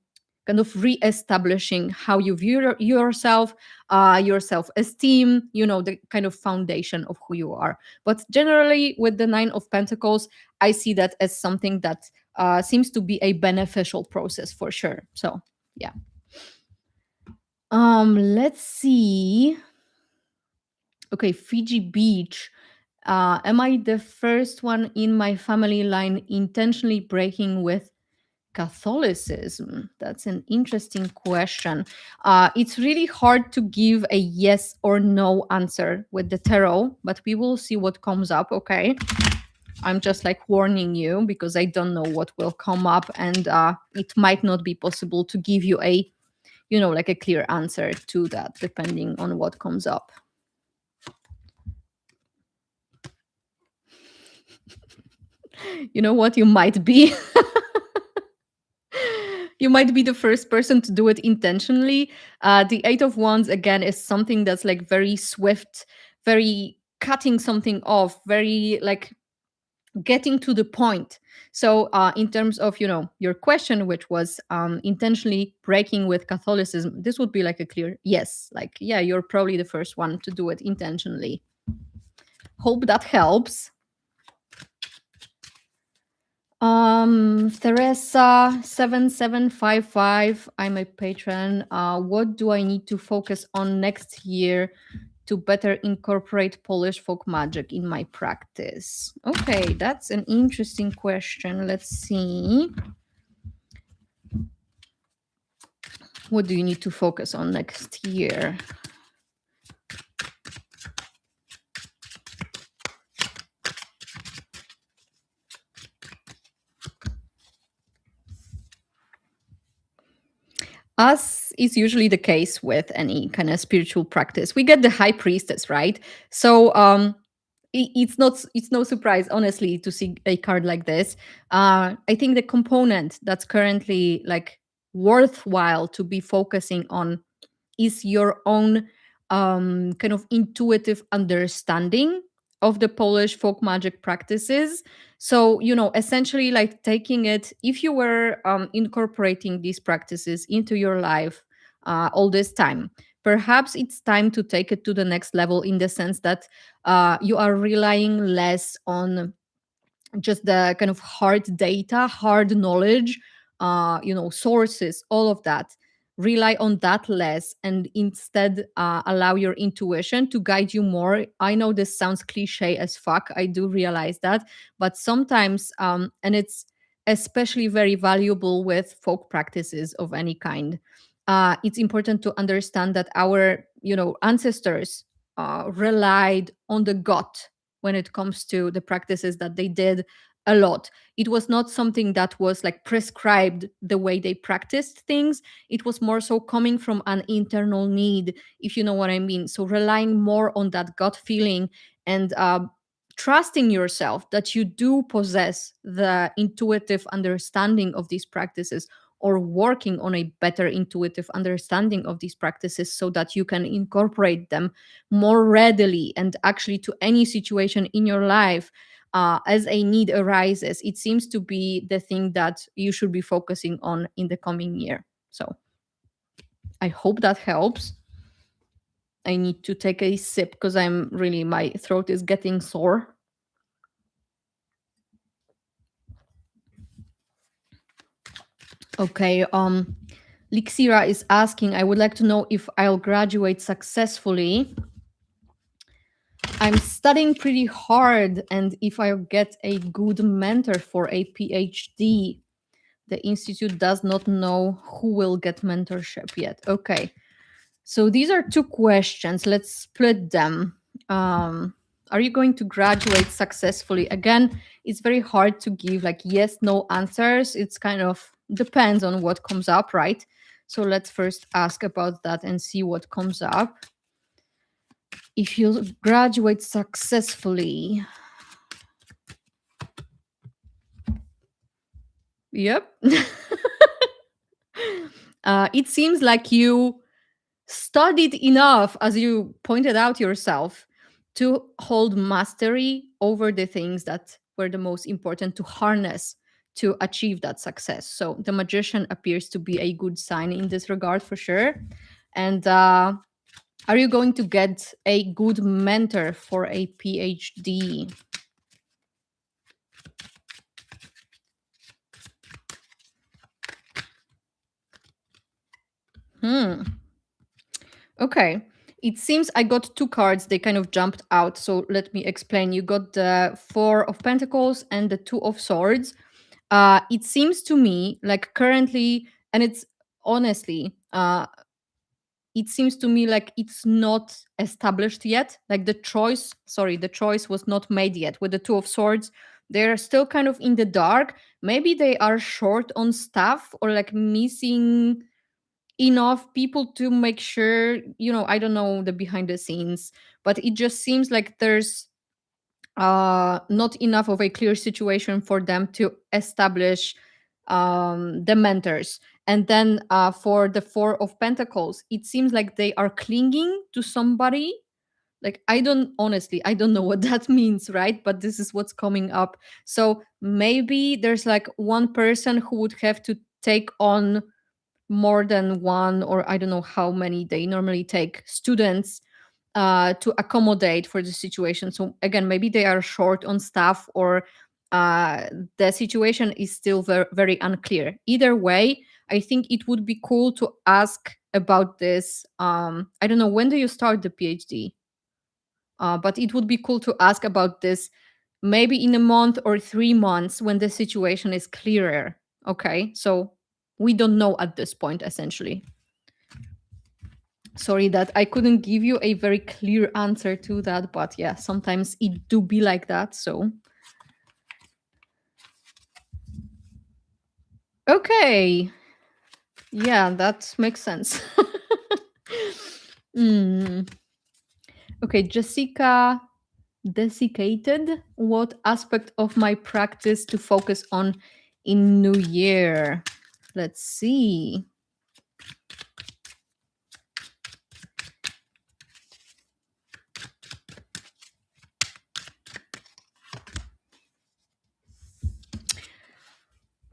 of re-establishing how you view yourself, your self-esteem, you know, the kind of foundation of who you are. But generally, with the Nine of Pentacles, I see that as something that seems to be a beneficial process for sure. So yeah. Let's see. Okay, Fiji Beach. Am I the first one in my family line intentionally breaking with Catholicism? That's an interesting question. It's really hard to give a yes or no answer with the tarot, but we will see what comes up, okay? I'm just like warning you because I don't know what will come up, and it might not be possible to give you a, you know, like a clear answer to that depending on what comes up. You know what? You might be. You might be the first person to do it intentionally. The Eight of Wands, again, is something that's like very swift, very cutting something off, very like getting to the point. So in terms of, you know, your question, which was intentionally breaking with Catholicism, this would be like a clear yes. Like, yeah, you're probably the first one to do it intentionally. Hope that helps. Theresa 7755, I'm a patron. What do I need to focus on next year to better incorporate Polish folk magic in my practice? Okay, that's an interesting question. Let's see. What do you need to focus on next year? As is usually the case with any kind of spiritual practice, we get the high priestess, right? So it's no surprise, honestly, to see a card like this. I think the component that's currently like worthwhile to be focusing on is your own kind of intuitive understanding of the Polish folk magic practices. So, you know, essentially like taking it, if you were incorporating these practices into your life all this time, perhaps it's time to take it to the next level in the sense that you are relying less on just the kind of hard data, hard knowledge, you know, sources, all of that. Rely on that less and instead allow your intuition to guide you more. I know this sounds cliche as fuck. I do realize that. But sometimes, and it's especially very valuable with folk practices of any kind, it's important to understand that our, you know, ancestors relied on the gut when it comes to the practices that they did a lot. It was not something that was like prescribed the way they practiced things. It was more so coming from an internal need, if you know what I mean. So relying more on that gut feeling and trusting yourself that you do possess the intuitive understanding of these practices, or working on a better intuitive understanding of these practices so that you can incorporate them more readily and actually to any situation in your life as a need arises. It seems to be the thing that you should be focusing on in the coming year. So I hope that helps. I need to take a sip because my throat is getting sore. Okay, Lixira is asking, I would like to know if I'll graduate successfully. I'm studying pretty hard, and if I'll get a good mentor for a PhD. The institute does not know who will get mentorship yet. Okay, so these are two questions. Let's split them. Are you going to graduate successfully? Again, it's very hard to give like yes, no answers. It's kind of depends on what comes up, right? So let's first ask about that and see what comes up. If you graduate successfully, yep. It seems like you studied enough, as you pointed out yourself, to hold mastery over the things that were the most important to harness to achieve that success. So the magician appears to be a good sign in this regard for sure. And are you going to get a good mentor for a PhD? Okay. It seems I got two cards. They kind of jumped out. So let me explain. You got the Four of Pentacles and the Two of Swords. It seems to me like currently, and it's honestly, it seems to me like it's not established yet. Like the choice was not made yet. With the Two of Swords, they're still kind of in the dark. Maybe they are short on staff or like missing enough people to make sure, I don't know the behind the scenes, but it just seems like there's not enough of a clear situation for them to establish the mentors. And then for the Four of Pentacles, it seems like they are clinging to somebody. Like I don't know what that means, right? But this is what's coming up. So maybe there's like one person who would have to take on more than one, or I don't know how many they normally take students to accommodate for the situation. So again, maybe they are short on staff, or the situation is still very, very unclear. Either way, I think it would be cool to ask about this. I don't know, when do you start the PhD? But it would be cool to ask about this maybe in a month or 3 months when the situation is clearer. Okay, so we don't know at this point, essentially. Sorry that I couldn't give you a very clear answer to that, but yeah, sometimes it do be like that. So okay, yeah, that makes sense. Mm. Okay, Jessica desiccated. What aspect of my practice to focus on in New Year? Let's see.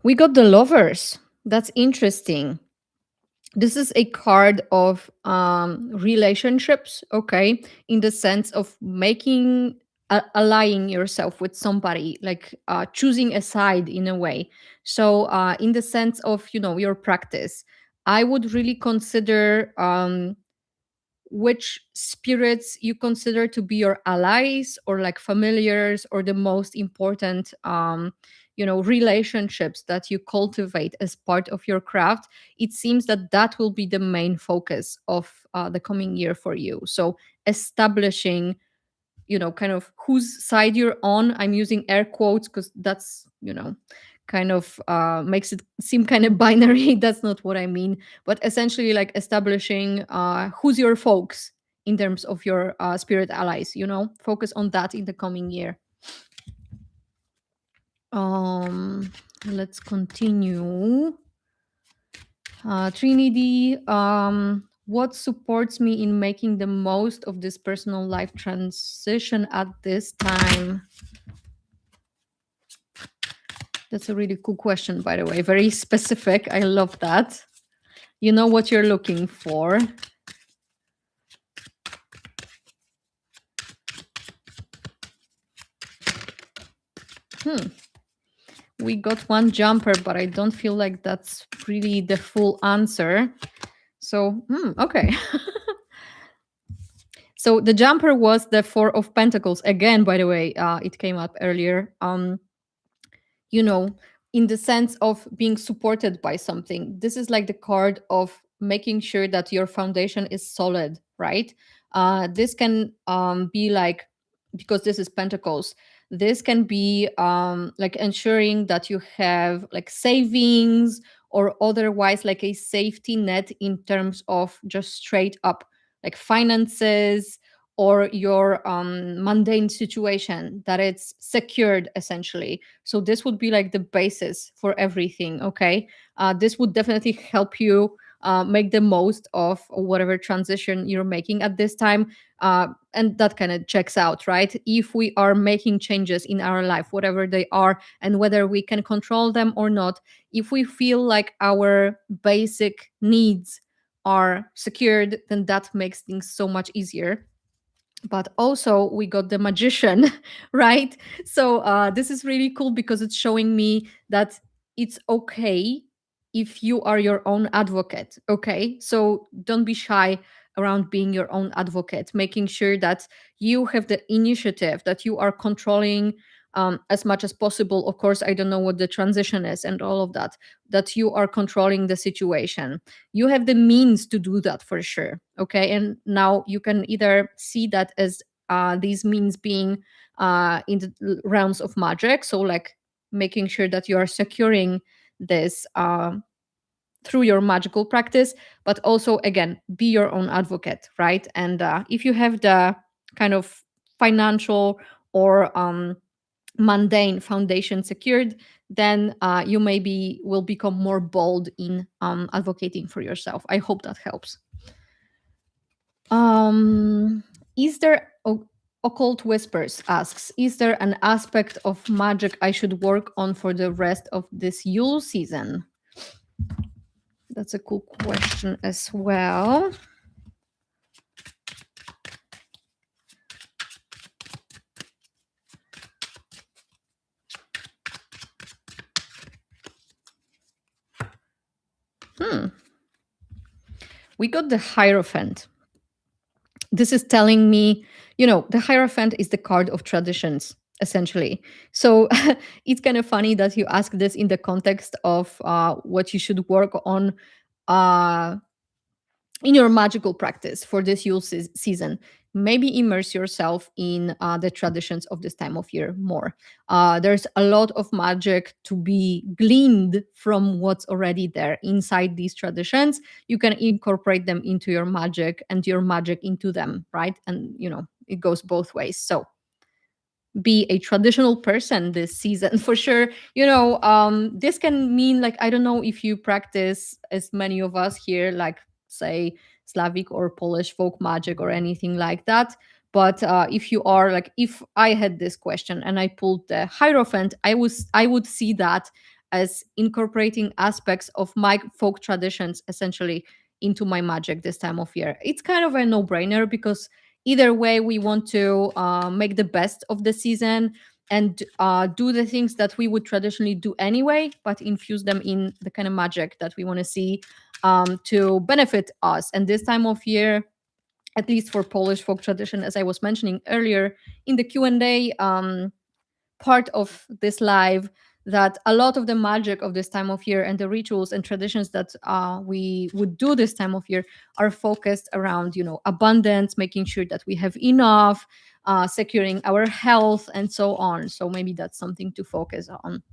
We got the Lovers. That's interesting. This is a card of relationships, okay, in the sense of making allying yourself with somebody, like choosing a side in a way. So in the sense of your practice, I would really consider which spirits you consider to be your allies, or like familiars, or the most important relationships that you cultivate as part of your craft. It seems that that will be the main focus of the coming year for you. So establishing kind of whose side you're on. I'm using air quotes because that's, kind of makes it seem kind of binary. That's not what I mean. But essentially, like establishing who's your folks in terms of your spirit allies, focus on that in the coming year. Um, let's continue. Trinity, what supports me in making the most of this personal life transition at this time? That's a really cool question, by the way. Very specific. I love that. You know what you're looking for. We got one jumper, but I don't feel like that's really the full answer. So, okay. So the jumper was the Four of Pentacles. Again, by the way, it came up earlier. You know, in the sense of being supported by something. This is like the card of making sure that your foundation is solid, right? This can be like, because this is Pentacles, this can be like ensuring that you have like savings or otherwise like a safety net in terms of just straight up like finances or your mundane situation, that it's secured essentially. So this would be like the basis for everything. Okay, this would definitely help you make the most of whatever transition you're making at this time. And that kind of checks out, right? If we are making changes in our life, whatever they are, and whether we can control them or not, if we feel like our basic needs are secured, then that makes things so much easier. But also we got the Magician, right? So this is really cool because it's showing me that it's okay if you are your own advocate. Okay, so don't be shy around being your own advocate, making sure that you have the initiative, that you are controlling as much as possible. Of course, I don't know what the transition is and all of that, that you are controlling the situation. You have the means to do that for sure. Okay, and now you can either see that as these means being in the realms of magic, so like making sure that you are securing this through your magical practice, but also again be your own advocate, right? And if you have the kind of financial or mundane foundation secured, then you maybe will become more bold in advocating for yourself. I hope that helps. Is there Occult Whispers asks, is there an aspect of magic I should work on for the rest of this Yule season? That's a cool question as well. We got the Hierophant. This is telling me, the Hierophant is the card of traditions, essentially. So it's kind of funny that you ask this in the context of what you should work on uh, in your magical practice for this Yule season. Maybe immerse yourself in the traditions of this time of year more. There's a lot of magic to be gleaned from what's already there inside these traditions. You can incorporate them into your magic and your magic into them, right? And it goes both ways. So be a traditional person this season for sure. This can mean, like, I don't know if you practice, as many of us here, like say Slavic or Polish folk magic or anything like that. But if you are, like, if I had this question and I pulled the Hierophant, I would see that as incorporating aspects of my folk traditions essentially into my magic this time of year. It's kind of a no-brainer because either way we want to make the best of the season and do the things that we would traditionally do anyway, but infuse them in the kind of magic that we want to see to benefit us. And this time of year, at least for Polish folk tradition, as I was mentioning earlier in the Q&A part of this live, that a lot of the magic of this time of year and the rituals and traditions that we would do this time of year are focused around, abundance, making sure that we have enough, securing our health, and so on. So maybe that's something to focus on.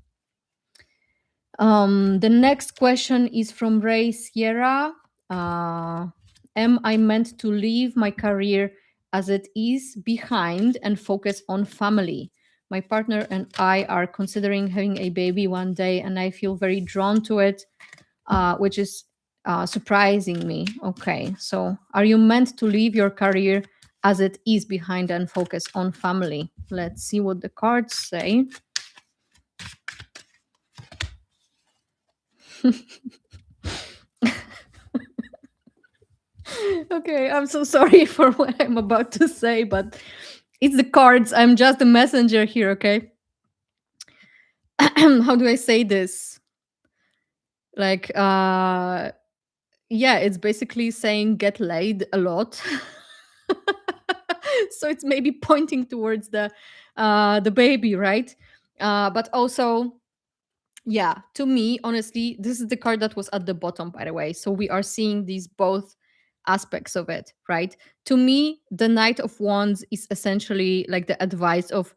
The next question is from Ray Sierra. Am I meant to leave my career as it is behind and focus on family? My partner and I are considering having a baby one day, and I feel very drawn to it, which is surprising me. Okay, so are you meant to leave your career as it is behind and focus on family? Let's see what the cards say. Okay, I'm so sorry for what I'm about to say, but it's the cards. I'm just a messenger here, okay? How do I say this? Like, yeah, it's basically saying get laid a lot. So it's maybe pointing towards the baby, right? But also, yeah, to me, honestly, this is the card that was at the bottom, by the way. So we are seeing these both aspects of it, right? To me, the Knight of Wands is essentially like the advice of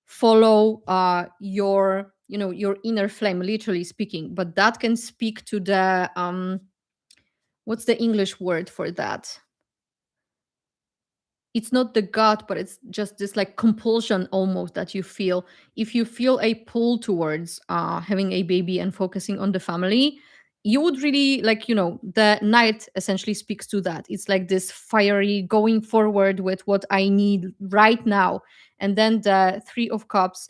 follow your, you know, your inner flame, literally speaking. But that can speak to the what's the English word for that? It's not the gut, but it's just this like compulsion almost that you feel. If you feel a pull towards having a baby and focusing on the family, you would really like, you know, the knight essentially speaks to that. It's like this fiery going forward with what I need right now. And then the Three of Cups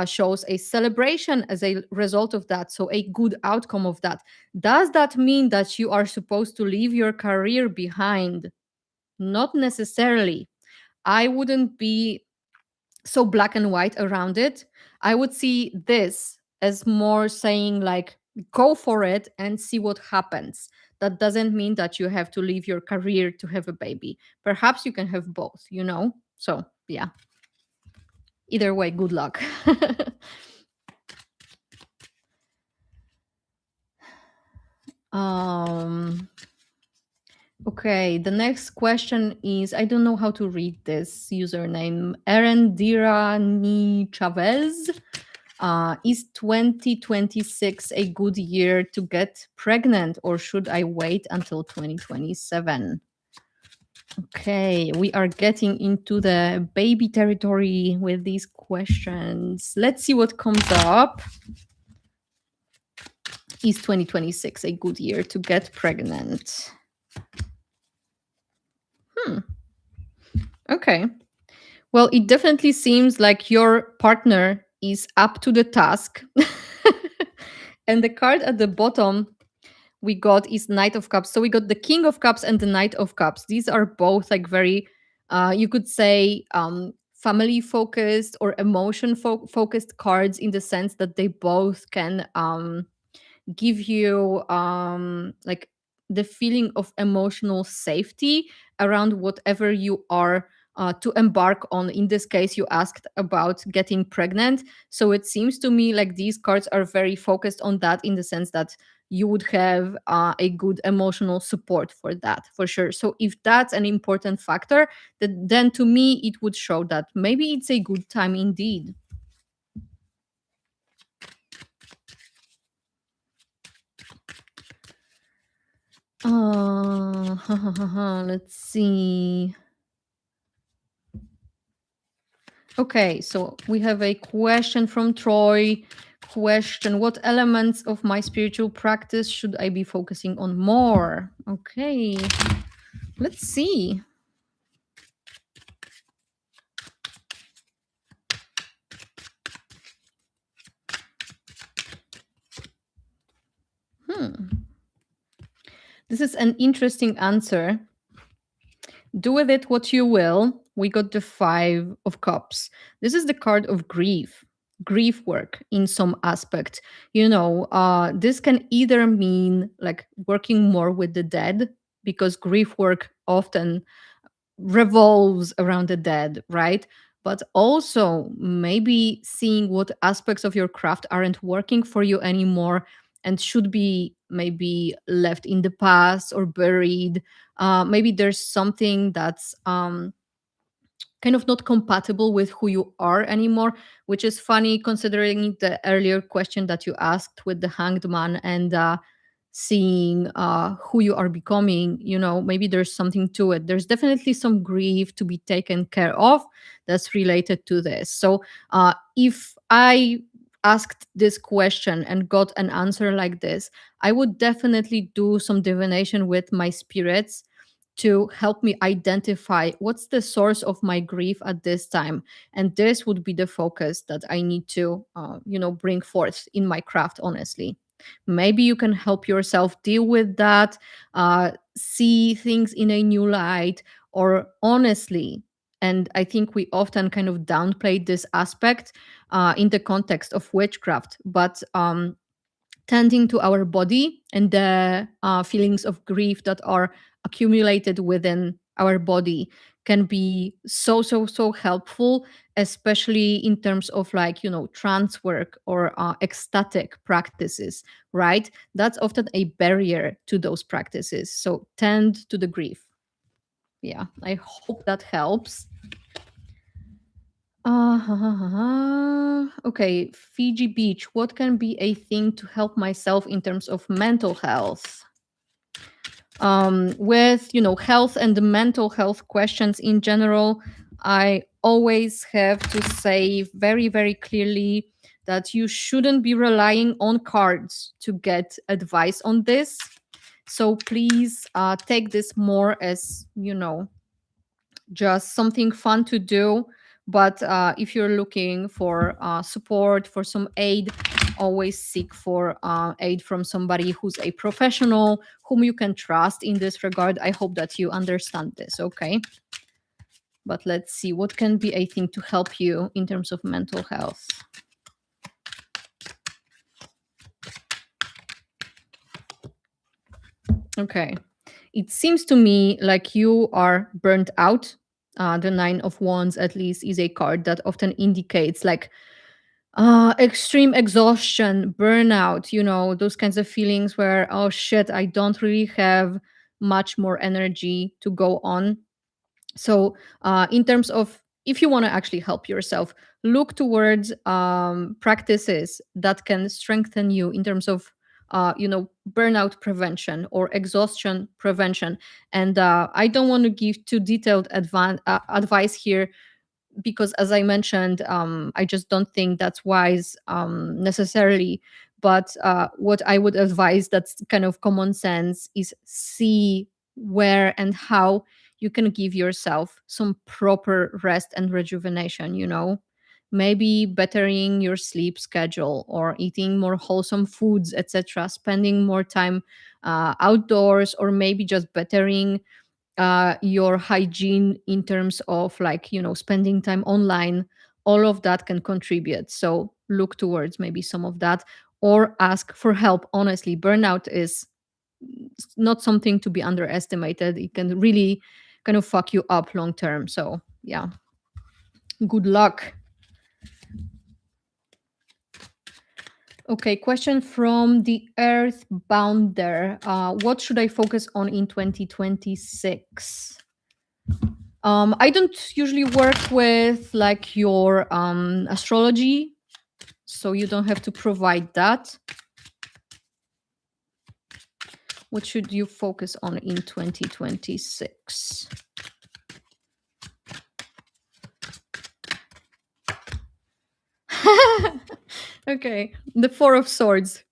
shows a celebration as a result of that. So a good outcome of that. Does that mean that you are supposed to leave your career behind? Not necessarily. I wouldn't be so black and white around it. I would see this as more saying, like, go for it and see what happens. That doesn't mean that you have to leave your career to have a baby. Perhaps you can have both, you know? So, yeah. Either way, good luck. um Okay, the next question is, I don't know how to read this username. Erendira Ni Chavez. Is 2026 a good year to get pregnant, or should I wait until 2027? Okay, we are getting into the baby territory with these questions. Let's see what comes up. Is 2026 a good year to get pregnant? Okay. Well, it definitely seems like your partner is up to the task. And the card at the bottom we got is Knight of Cups. So we got the King of Cups and the Knight of Cups. These are both like very, you could say, family focused or emotion focused cards, in the sense that they both can give you like the feeling of emotional safety around whatever you are to embark on. In this case, you asked about getting pregnant, so it seems to me like these cards are very focused on that, in the sense that you would have a good emotional support for that, for sure. So if that's an important factor, then to me it would show that maybe it's a good time indeed. Let's see. Okay, so we have a question from Troy. Question: what elements of my spiritual practice should I be focusing on more? Okay, let's see. This is an interesting answer. Do with it what you will. We got the Five of Cups. This is the card of grief work in some aspect. You know, this can either mean like working more with the dead, because grief work often revolves around the dead, right? But also maybe seeing what aspects of your craft aren't working for you anymore and should be maybe left in the past or buried. Maybe there's something that's kind of not compatible with who you are anymore, which is funny considering the earlier question that you asked with the hanged man and seeing who you are becoming. Maybe there's something to it. There's definitely some grief to be taken care of that's related to this. So if I asked this question and got an answer like this, I would definitely do some divination with my spirits to help me identify what's the source of my grief at this time. And this would be the focus that I need to bring forth in my craft, honestly. Maybe you can help yourself deal with that, see things in a new light, or honestly, and I think we often kind of downplay this aspect in the context of witchcraft, but tending to our body and the feelings of grief that are accumulated within our body can be so helpful, especially in terms of like trance work or ecstatic practices, right? That's often a barrier to those practices, so tend to the grief. Yeah, I hope that helps. Okay, Fiji Beach. What can be a thing to help myself in terms of mental health? With health and the mental health questions in general, I always have to say very, very clearly that you shouldn't be relying on cards to get advice on this. So please take this more as just something fun to do. But if you're looking for support, for some aid, always seek for aid from somebody who's a professional, whom you can trust in this regard. I hope that you understand this, okay? But let's see, what can be a thing to help you in terms of mental health? Okay. It seems to me like you are burnt out. The Nine of Wands, at least, is a card that often indicates like extreme exhaustion, burnout, those kinds of feelings where, oh shit, I don't really have much more energy to go on. So in terms of, if you want to actually help yourself, look towards practices that can strengthen you in terms of burnout prevention or exhaustion prevention. And I don't want to give too detailed advice here, because as I mentioned, I just don't think that's wise necessarily. But what I would advise, that's kind of common sense, is see where and how you can give yourself some proper rest and rejuvenation. Maybe bettering your sleep schedule or eating more wholesome foods, etc., spending more time outdoors, or maybe just bettering your hygiene in terms of like spending time online. All of that can contribute, so look towards maybe some of that, or ask for help. Honestly, burnout is not something to be underestimated. It can really kind of fuck you up long term, so yeah, good luck. Okay, question from the Earthbounder. What should I focus on in 2026? I don't usually work with like your astrology, so you don't have to provide that. What should you focus on in 2026? Okay, the Four of Swords.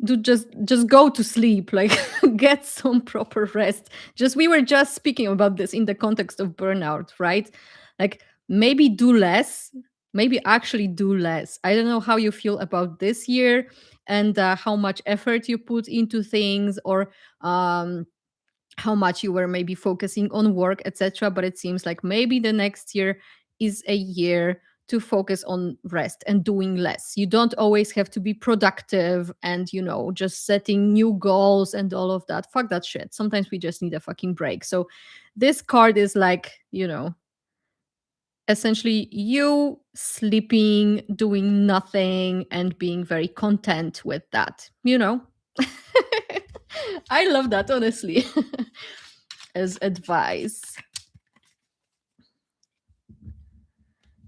Do just go to sleep, like get some proper rest. Just, we were just speaking about this in the context of burnout, right? Like maybe do less, maybe actually do less. I don't know how you feel about this year and how much effort you put into things, or how much you were maybe focusing on work, etc. But it seems like maybe the next year is a year to focus on rest and doing less. You don't always have to be productive and, just setting new goals and all of that. Fuck that shit. Sometimes we just need a fucking break. So this card is like, essentially you sleeping, doing nothing, and being very content with that. I love that, honestly, as advice.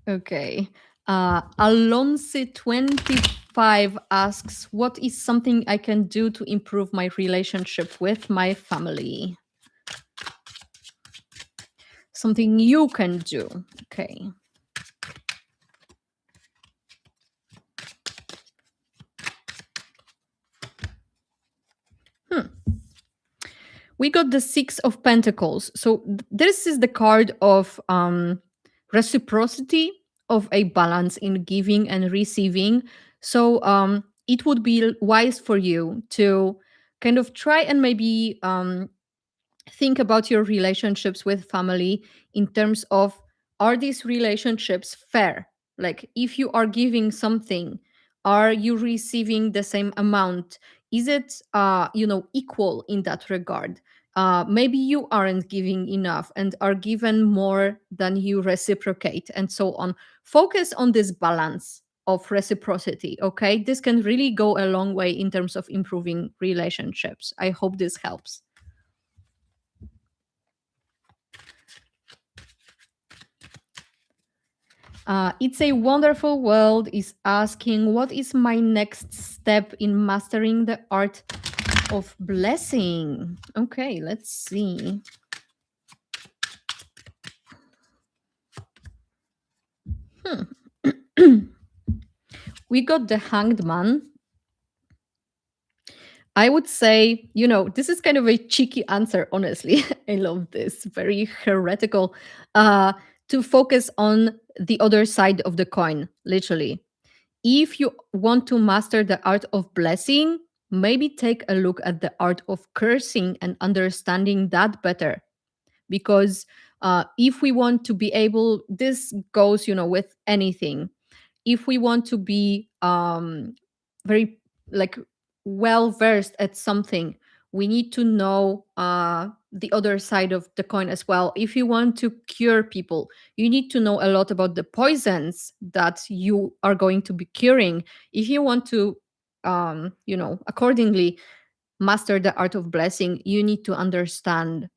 Okay. Alonso25 asks, what is something I can do to improve my relationship with my family? Something you can do. Okay. We got the Six of Pentacles. So this is the card of reciprocity, of a balance in giving and receiving. So it would be wise for you to kind of try and maybe think about your relationships with family in terms of, are these relationships fair? Like, if you are giving something, are you receiving the same amount? Is it equal in that regard? Maybe you aren't giving enough and are given more than you reciprocate, and so on. Focus on this balance of reciprocity. Okay, this can really go a long way in terms of improving relationships. I hope this helps. It's a Wonderful World is asking, what is my next step in mastering the art of blessing? Okay, let's see. We got the Hanged Man. I would say, this is kind of a cheeky answer, honestly. I love this, very heretical. To focus on the other side of the coin, literally. If you want to master the art of blessing, maybe take a look at the art of cursing and understanding that better. Because if we want to be able, this goes, with anything. If we want to be very, like, well versed at something, we need to know the other side of the coin as well. If you want to cure people, you need to know a lot about the poisons that you are going to be curing. If you want to accordingly master the art of blessing, you need to understand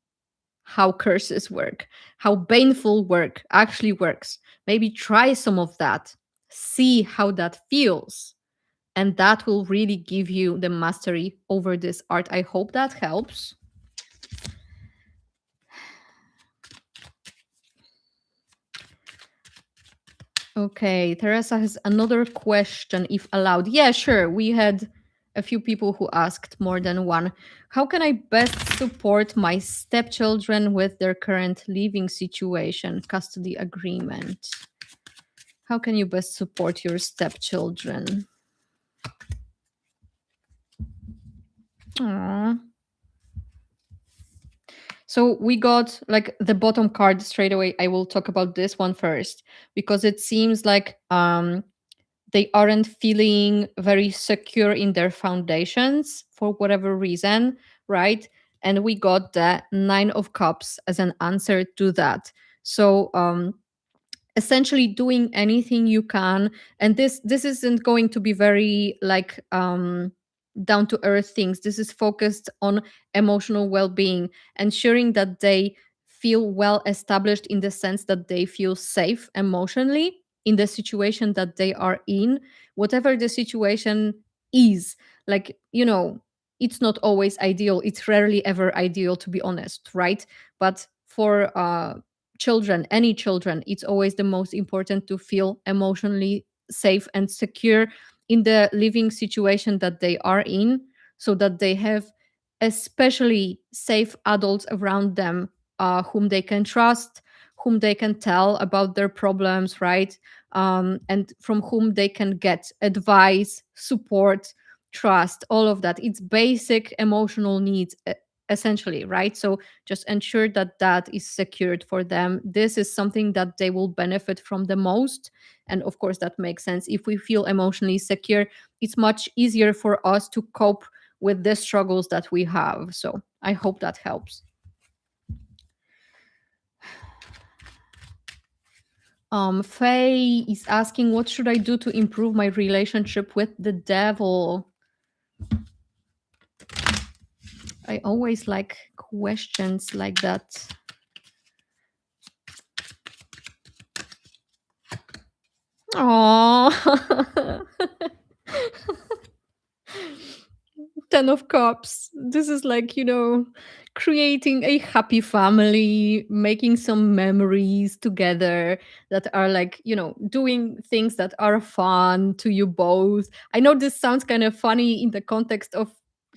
how curses work, how baneful work actually works. Maybe try some of that, see how that feels, and that will really give you the mastery over this art. I hope that helps. Okay, Teresa has another question, if allowed. Yeah, sure. We had a few people who asked more than one. How can I best support my stepchildren with their current living situation, custody agreement? How can you best support your stepchildren? Aww. So we got like the bottom card straight away. I will talk about this one first because it seems like they aren't feeling very secure in their foundations for whatever reason, right? And we got the Nine of Cups as an answer to that. So essentially doing anything you can, and this isn't going to be very like down to earth things. This is focused on emotional well-being, ensuring that they feel well established in the sense that they feel safe emotionally in the situation that they are in, whatever the situation is. Like, it's not always ideal, it's rarely ever ideal, to be honest, right? But for children, any children, it's always the most important to feel emotionally safe and secure in the living situation that they are in, so that they have especially safe adults around them, whom they can trust, whom they can tell about their problems, right? And from whom they can get advice, support, trust, all of that. It's basic emotional needs, essentially, right? So just ensure that that is secured for them. This is something that they will benefit from the most. And of course, that makes sense. If we feel emotionally secure, it's much easier for us to cope with the struggles that we have. So I hope that helps. Faye is asking, what should I do to improve my relationship with the devil? I always like questions like that. Oh. 10 of Cups. This is like, creating a happy family, making some memories together that are like, doing things that are fun to you both. I know this sounds kind of funny in the context of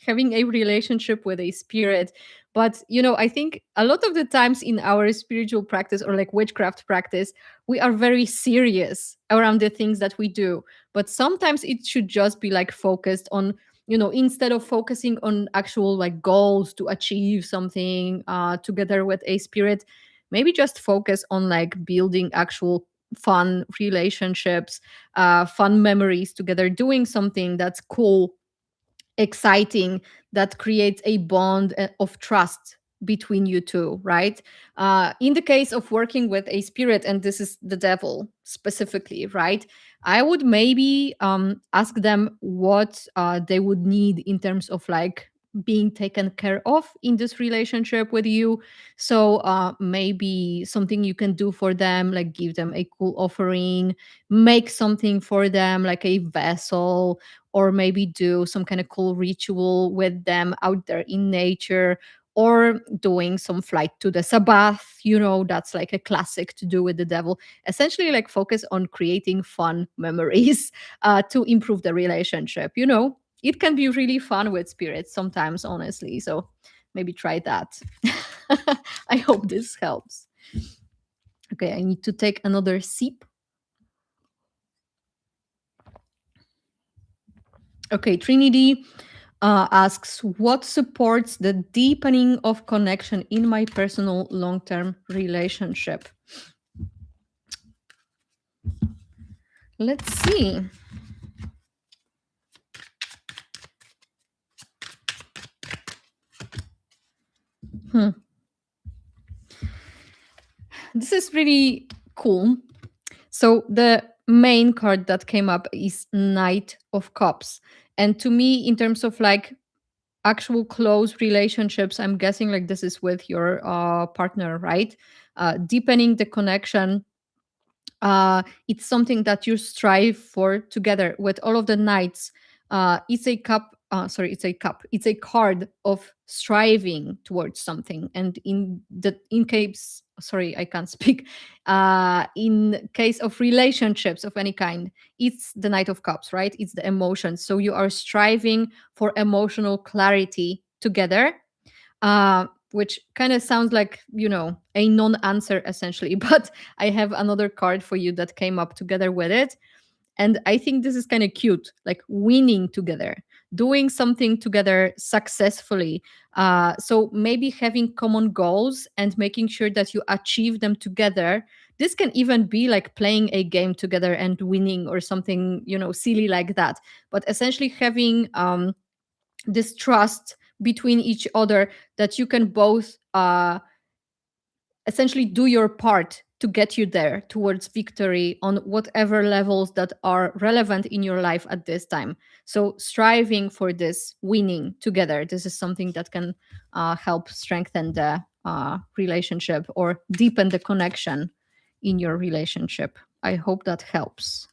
having a relationship with a spirit, but, I think a lot of the times in our spiritual practice or like witchcraft practice, we are very serious around the things that we do. But sometimes it should just be like focused on, instead of focusing on actual like goals to achieve something together with a spirit, maybe just focus on like building actual fun relationships, fun memories together, doing something that's cool, exciting, that creates a bond of trust between you two, right? In the case of working with a spirit, and this is the devil specifically, right? I would maybe ask them what they would need in terms of like being taken care of in this relationship with you. So maybe something you can do for them, like give them a cool offering, make something for them like a vessel, or maybe do some kind of cool ritual with them out there in nature, or doing some flight to the Sabbath. That's like a classic to do with the devil. Essentially, like focus on creating fun memories to improve the relationship. It can be really fun with spirits sometimes, honestly. So maybe try that. I hope this helps. Okay, I need to take another sip. Okay, Trinity asks, what supports the deepening of connection in my personal long term relationship? Let's see. Hmm. This is really cool. So, the main card that came up is Knight of Cups. And to me, in terms of like actual close relationships, I'm guessing like this is with your partner, right? Deepening the connection, it's something that you strive for together with all of the knights. It's a card of striving towards something. And in case, sorry, I can't speak, in case of relationships of any kind, it's the Knight of Cups, right? It's the emotions. So you are striving for emotional clarity together, which kind of sounds like, a non answer essentially. But I have another card for you that came up together with it. And I think this is kind of cute, like winning together, doing something together successfully. So maybe having common goals and making sure that you achieve them together. This can even be like playing a game together and winning or something, silly like that. But essentially having this trust between each other, that you can both essentially do your part to get you there towards victory on whatever levels that are relevant in your life at this time. So striving for this winning together, this is something that can help strengthen the relationship or deepen the connection in your relationship. I hope that helps.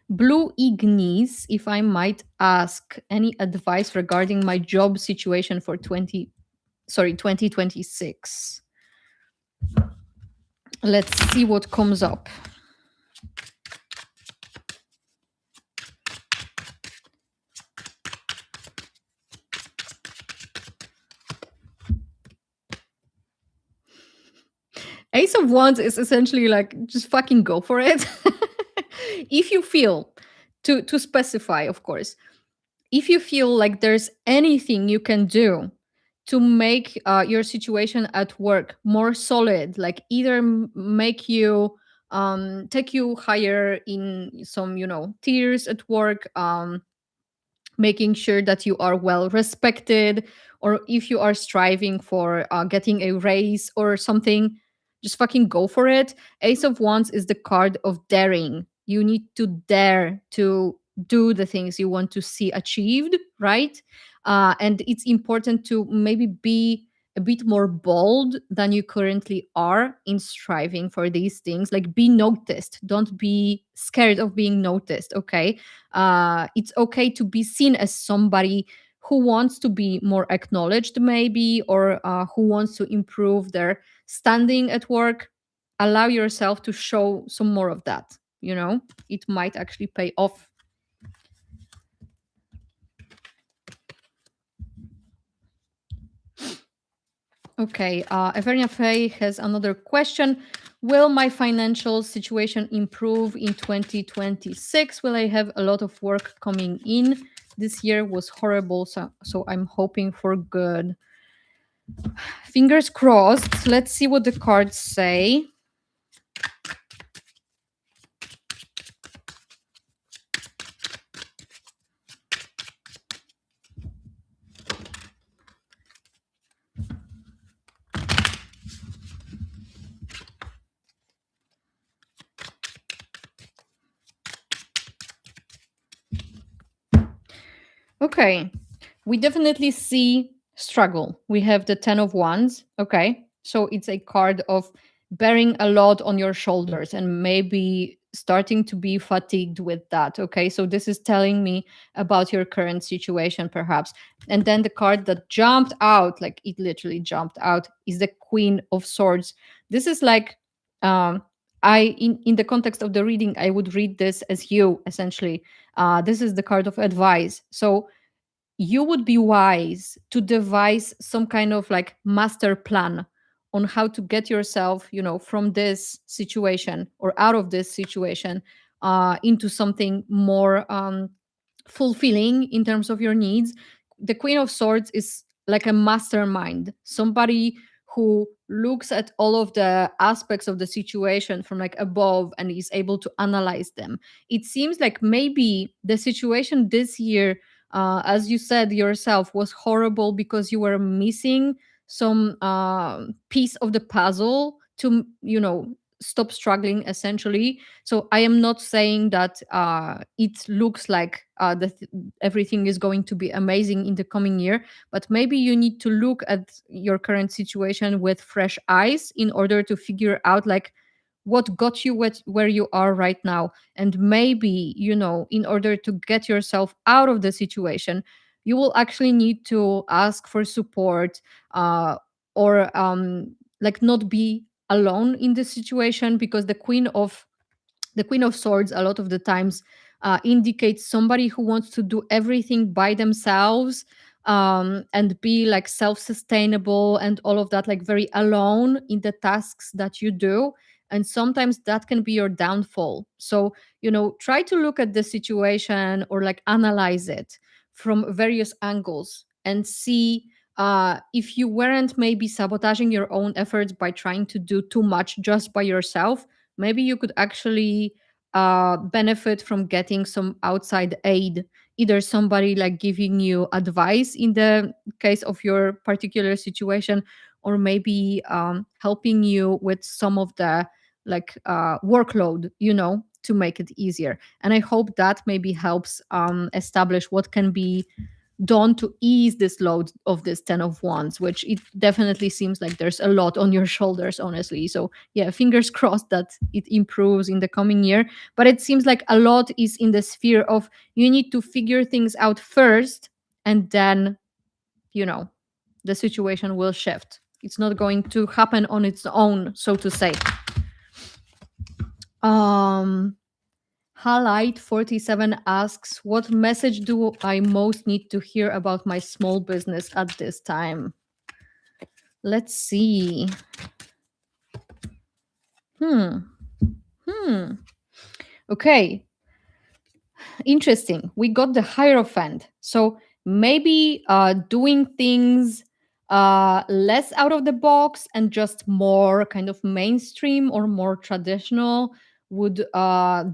Blue Ignis, if I might ask any advice regarding my job situation for 2026. Let's see what comes up. Ace of Wands is essentially like just fucking go for it. If you feel, to specify, of course, if you feel like there's anything you can do to make your situation at work more solid, like either make you take you higher in some tiers at work, making sure that you are well respected, or if you are striving for getting a raise or something, just fucking go for it. Ace of Wands is the card of daring. You need to dare to do the things you want to see achieved, right? And it's important to maybe be a bit more bold than you currently are in striving for these things. Like, be noticed, don't be scared of being noticed. Okay, it's okay to be seen as somebody who wants to be more acknowledged, maybe, or who wants to improve their standing at work. Allow yourself to show some more of that. It might actually pay off. Okay, Evernia Faye has another question. Will my financial situation improve in 2026? Will I have a lot of work coming in? This year was horrible, so I'm hoping for good. Fingers crossed. Let's see what the cards say. Okay, we definitely see struggle. We have the 10 of Wands. Okay, so it's a card of bearing a lot on your shoulders and maybe starting to be fatigued with that. Okay, so this is telling me about your current situation, perhaps. And then the card that jumped out, like it literally jumped out, is the Queen of Swords. This is like, in the context of the reading, I would read this as you essentially. This is the card of advice. So you would be wise to devise some kind of like master plan on how to get yourself, from this situation or out of this situation, into something more fulfilling in terms of your needs. The Queen of Swords is like a mastermind, somebody who looks at all of the aspects of the situation from like above and is able to analyze them. It seems like maybe the situation this year, as you said yourself, was horrible because you were missing some piece of the puzzle to, stop struggling essentially. So I am not saying that it looks like everything is going to be amazing in the coming year, but maybe you need to look at your current situation with fresh eyes in order to figure out like what got you where you are right now. And maybe, in order to get yourself out of the situation, you will actually need to ask for support, or like not be alone in this situation, because the Queen of Swords a lot of the times indicates somebody who wants to do everything by themselves, and be like self-sustainable and all of that, like very alone in the tasks that you do. And sometimes that can be your downfall. So, try to look at the situation or like analyze it from various angles and see if you weren't maybe sabotaging your own efforts by trying to do too much just by yourself. Maybe you could actually benefit from getting some outside aid, either somebody like giving you advice in the case of your particular situation, or maybe helping you with some of the like workload, to make it easier. And I hope that maybe helps establish what can be done to ease this load of this 10 of Wands, which it definitely seems like there's a lot on your shoulders, honestly. So yeah, fingers crossed that it improves in the coming year. But it seems like a lot is in the sphere of you need to figure things out first, and then, the situation will shift. It's not going to happen on its own, so to say. um Halite 47 asks, what message do I most need to hear about my small business at this time? Let's see. Hmm. Hmm. Okay. Interesting. We got the Hierophant. So maybe doing things less out of the box and just more kind of mainstream or more traditional would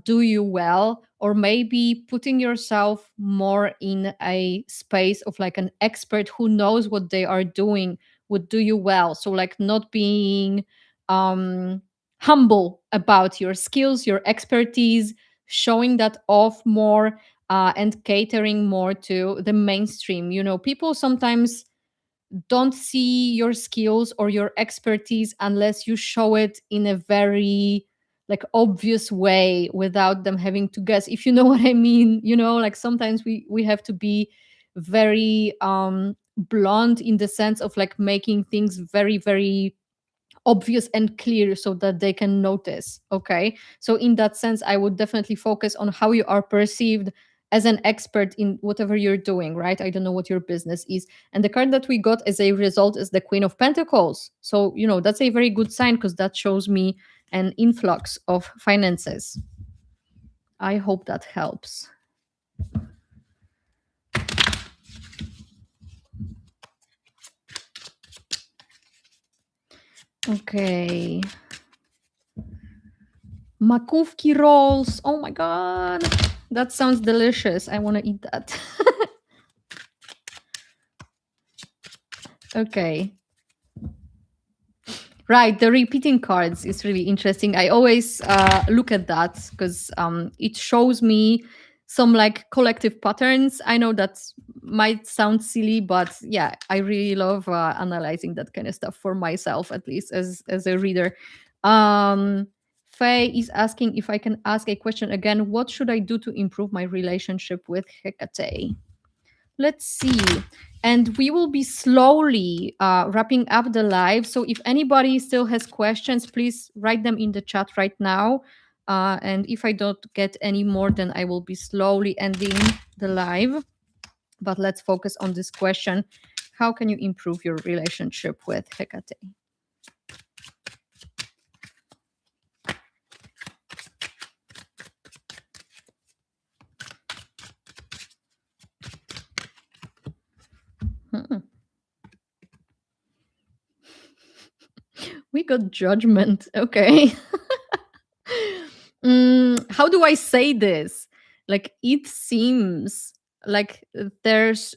do you well. Or maybe putting yourself more in a space of like an expert who knows what they are doing would do you well. So, like, not being um, humble about your skills, your expertise, showing that off more, and catering more to the mainstream. People sometimes don't see your skills or your expertise unless you show it in a very like obvious way without them having to guess, if you know what I mean. Like sometimes we have to be very blunt in the sense of like making things very, very obvious and clear so that they can notice. Okay, so in that sense I would definitely focus on how you are perceived as an expert in whatever you're doing, right? I don't know what your business is. And the card that we got as a result is the Queen of Pentacles. So that's a very good sign, because that shows me an influx of finances. I hope that helps. Okay. Makówki rolls. Oh my god. That sounds delicious. I want to eat that. Okay. Right, the repeating cards is really interesting. I always look at that because it shows me some like collective patterns. I know that might sound silly, but yeah, I really love analyzing that kind of stuff for myself, at least as a reader. Faye is asking if I can ask a question again. What should I do to improve my relationship with Hecate? Let's see. And we will be slowly wrapping up the live. So if anybody still has questions, please write them in the chat right now. And if I don't get any more, then I will be slowly ending the live. But let's focus on this question. How can you improve your relationship with Hecate? Hmm. We got judgment. Okay. How do I say this? Like, it seems like there's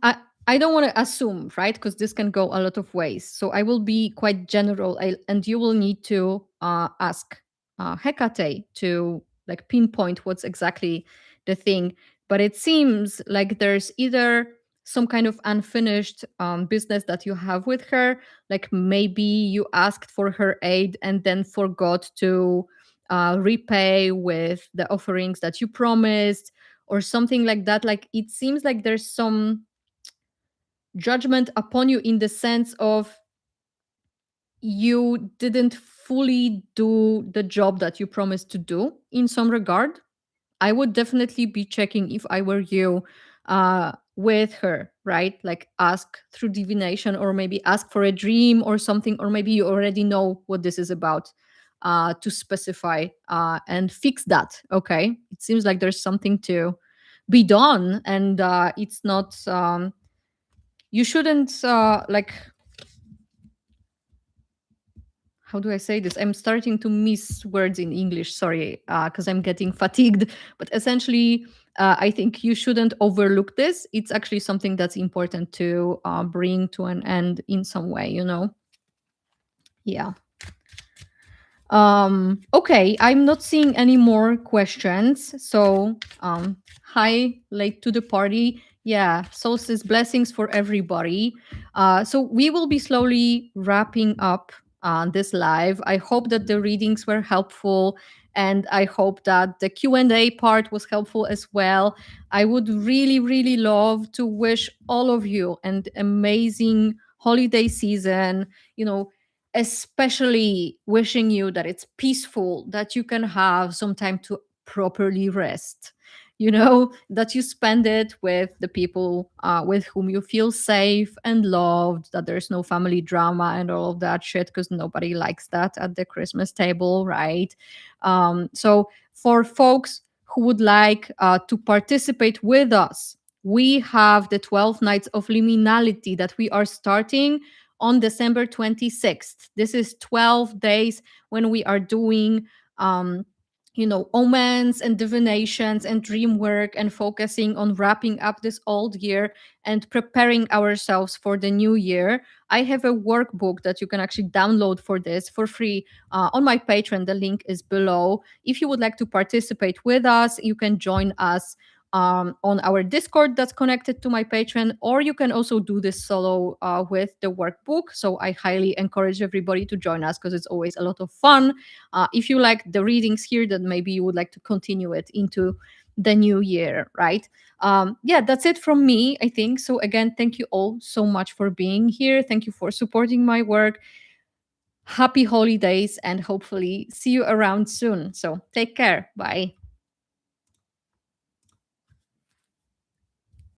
I I don't want to assume, right? Because this can go a lot of ways. So I will be quite general, and you will need to ask Hecate to like pinpoint what's exactly the thing. But it seems like there's either some kind of unfinished business that you have with her, like maybe you asked for her aid and then forgot to repay with the offerings that you promised, or something like that. Like, it seems like there's some judgment upon you in the sense of you didn't fully do the job that you promised to do in some regard. I would definitely be checking, if I were you, with her, right? Like, ask through divination, or maybe ask for a dream or something, or maybe you already know what this is about, to specify and fix that. Okay, it seems like there's something to be done, and it's not you shouldn't like, how do I say this? I'm starting to miss words in English. Sorry, because I'm getting fatigued. But essentially, I think you shouldn't overlook this. It's actually something that's important to bring to an end in some way. Yeah. Okay, I'm not seeing any more questions. So, hi, late to the party. Yeah, solstice blessings for everybody. So we will be slowly wrapping up this live. I hope that the readings were helpful, and I hope that the Q&A part was helpful as well. I would really, really love to wish all of you an amazing holiday season. Especially wishing you that it's peaceful, that you can have some time to properly rest, that you spend it with the people with whom you feel safe and loved, that there's no family drama and all of that shit, because nobody likes that at the Christmas table, right? So for folks who would like to participate with us, we have the 12 nights of liminality that we are starting on December 26th. This is 12 days when we are doing, omens and divinations and dream work, and focusing on wrapping up this old year and preparing ourselves for the new year. I have a workbook that you can actually download for this for free on my Patreon. The link is below. If you would like to participate with us, you can join us on our Discord that's connected to my Patreon, or you can also do this solo with the workbook. So I highly encourage everybody to join us because it's always a lot of fun. If you like the readings here, then maybe you would like to continue it into the new year, right? Yeah, that's it from me, I think. So again, thank you all so much for being here. Thank you for supporting my work. Happy holidays and hopefully see you around soon. So take care. Bye.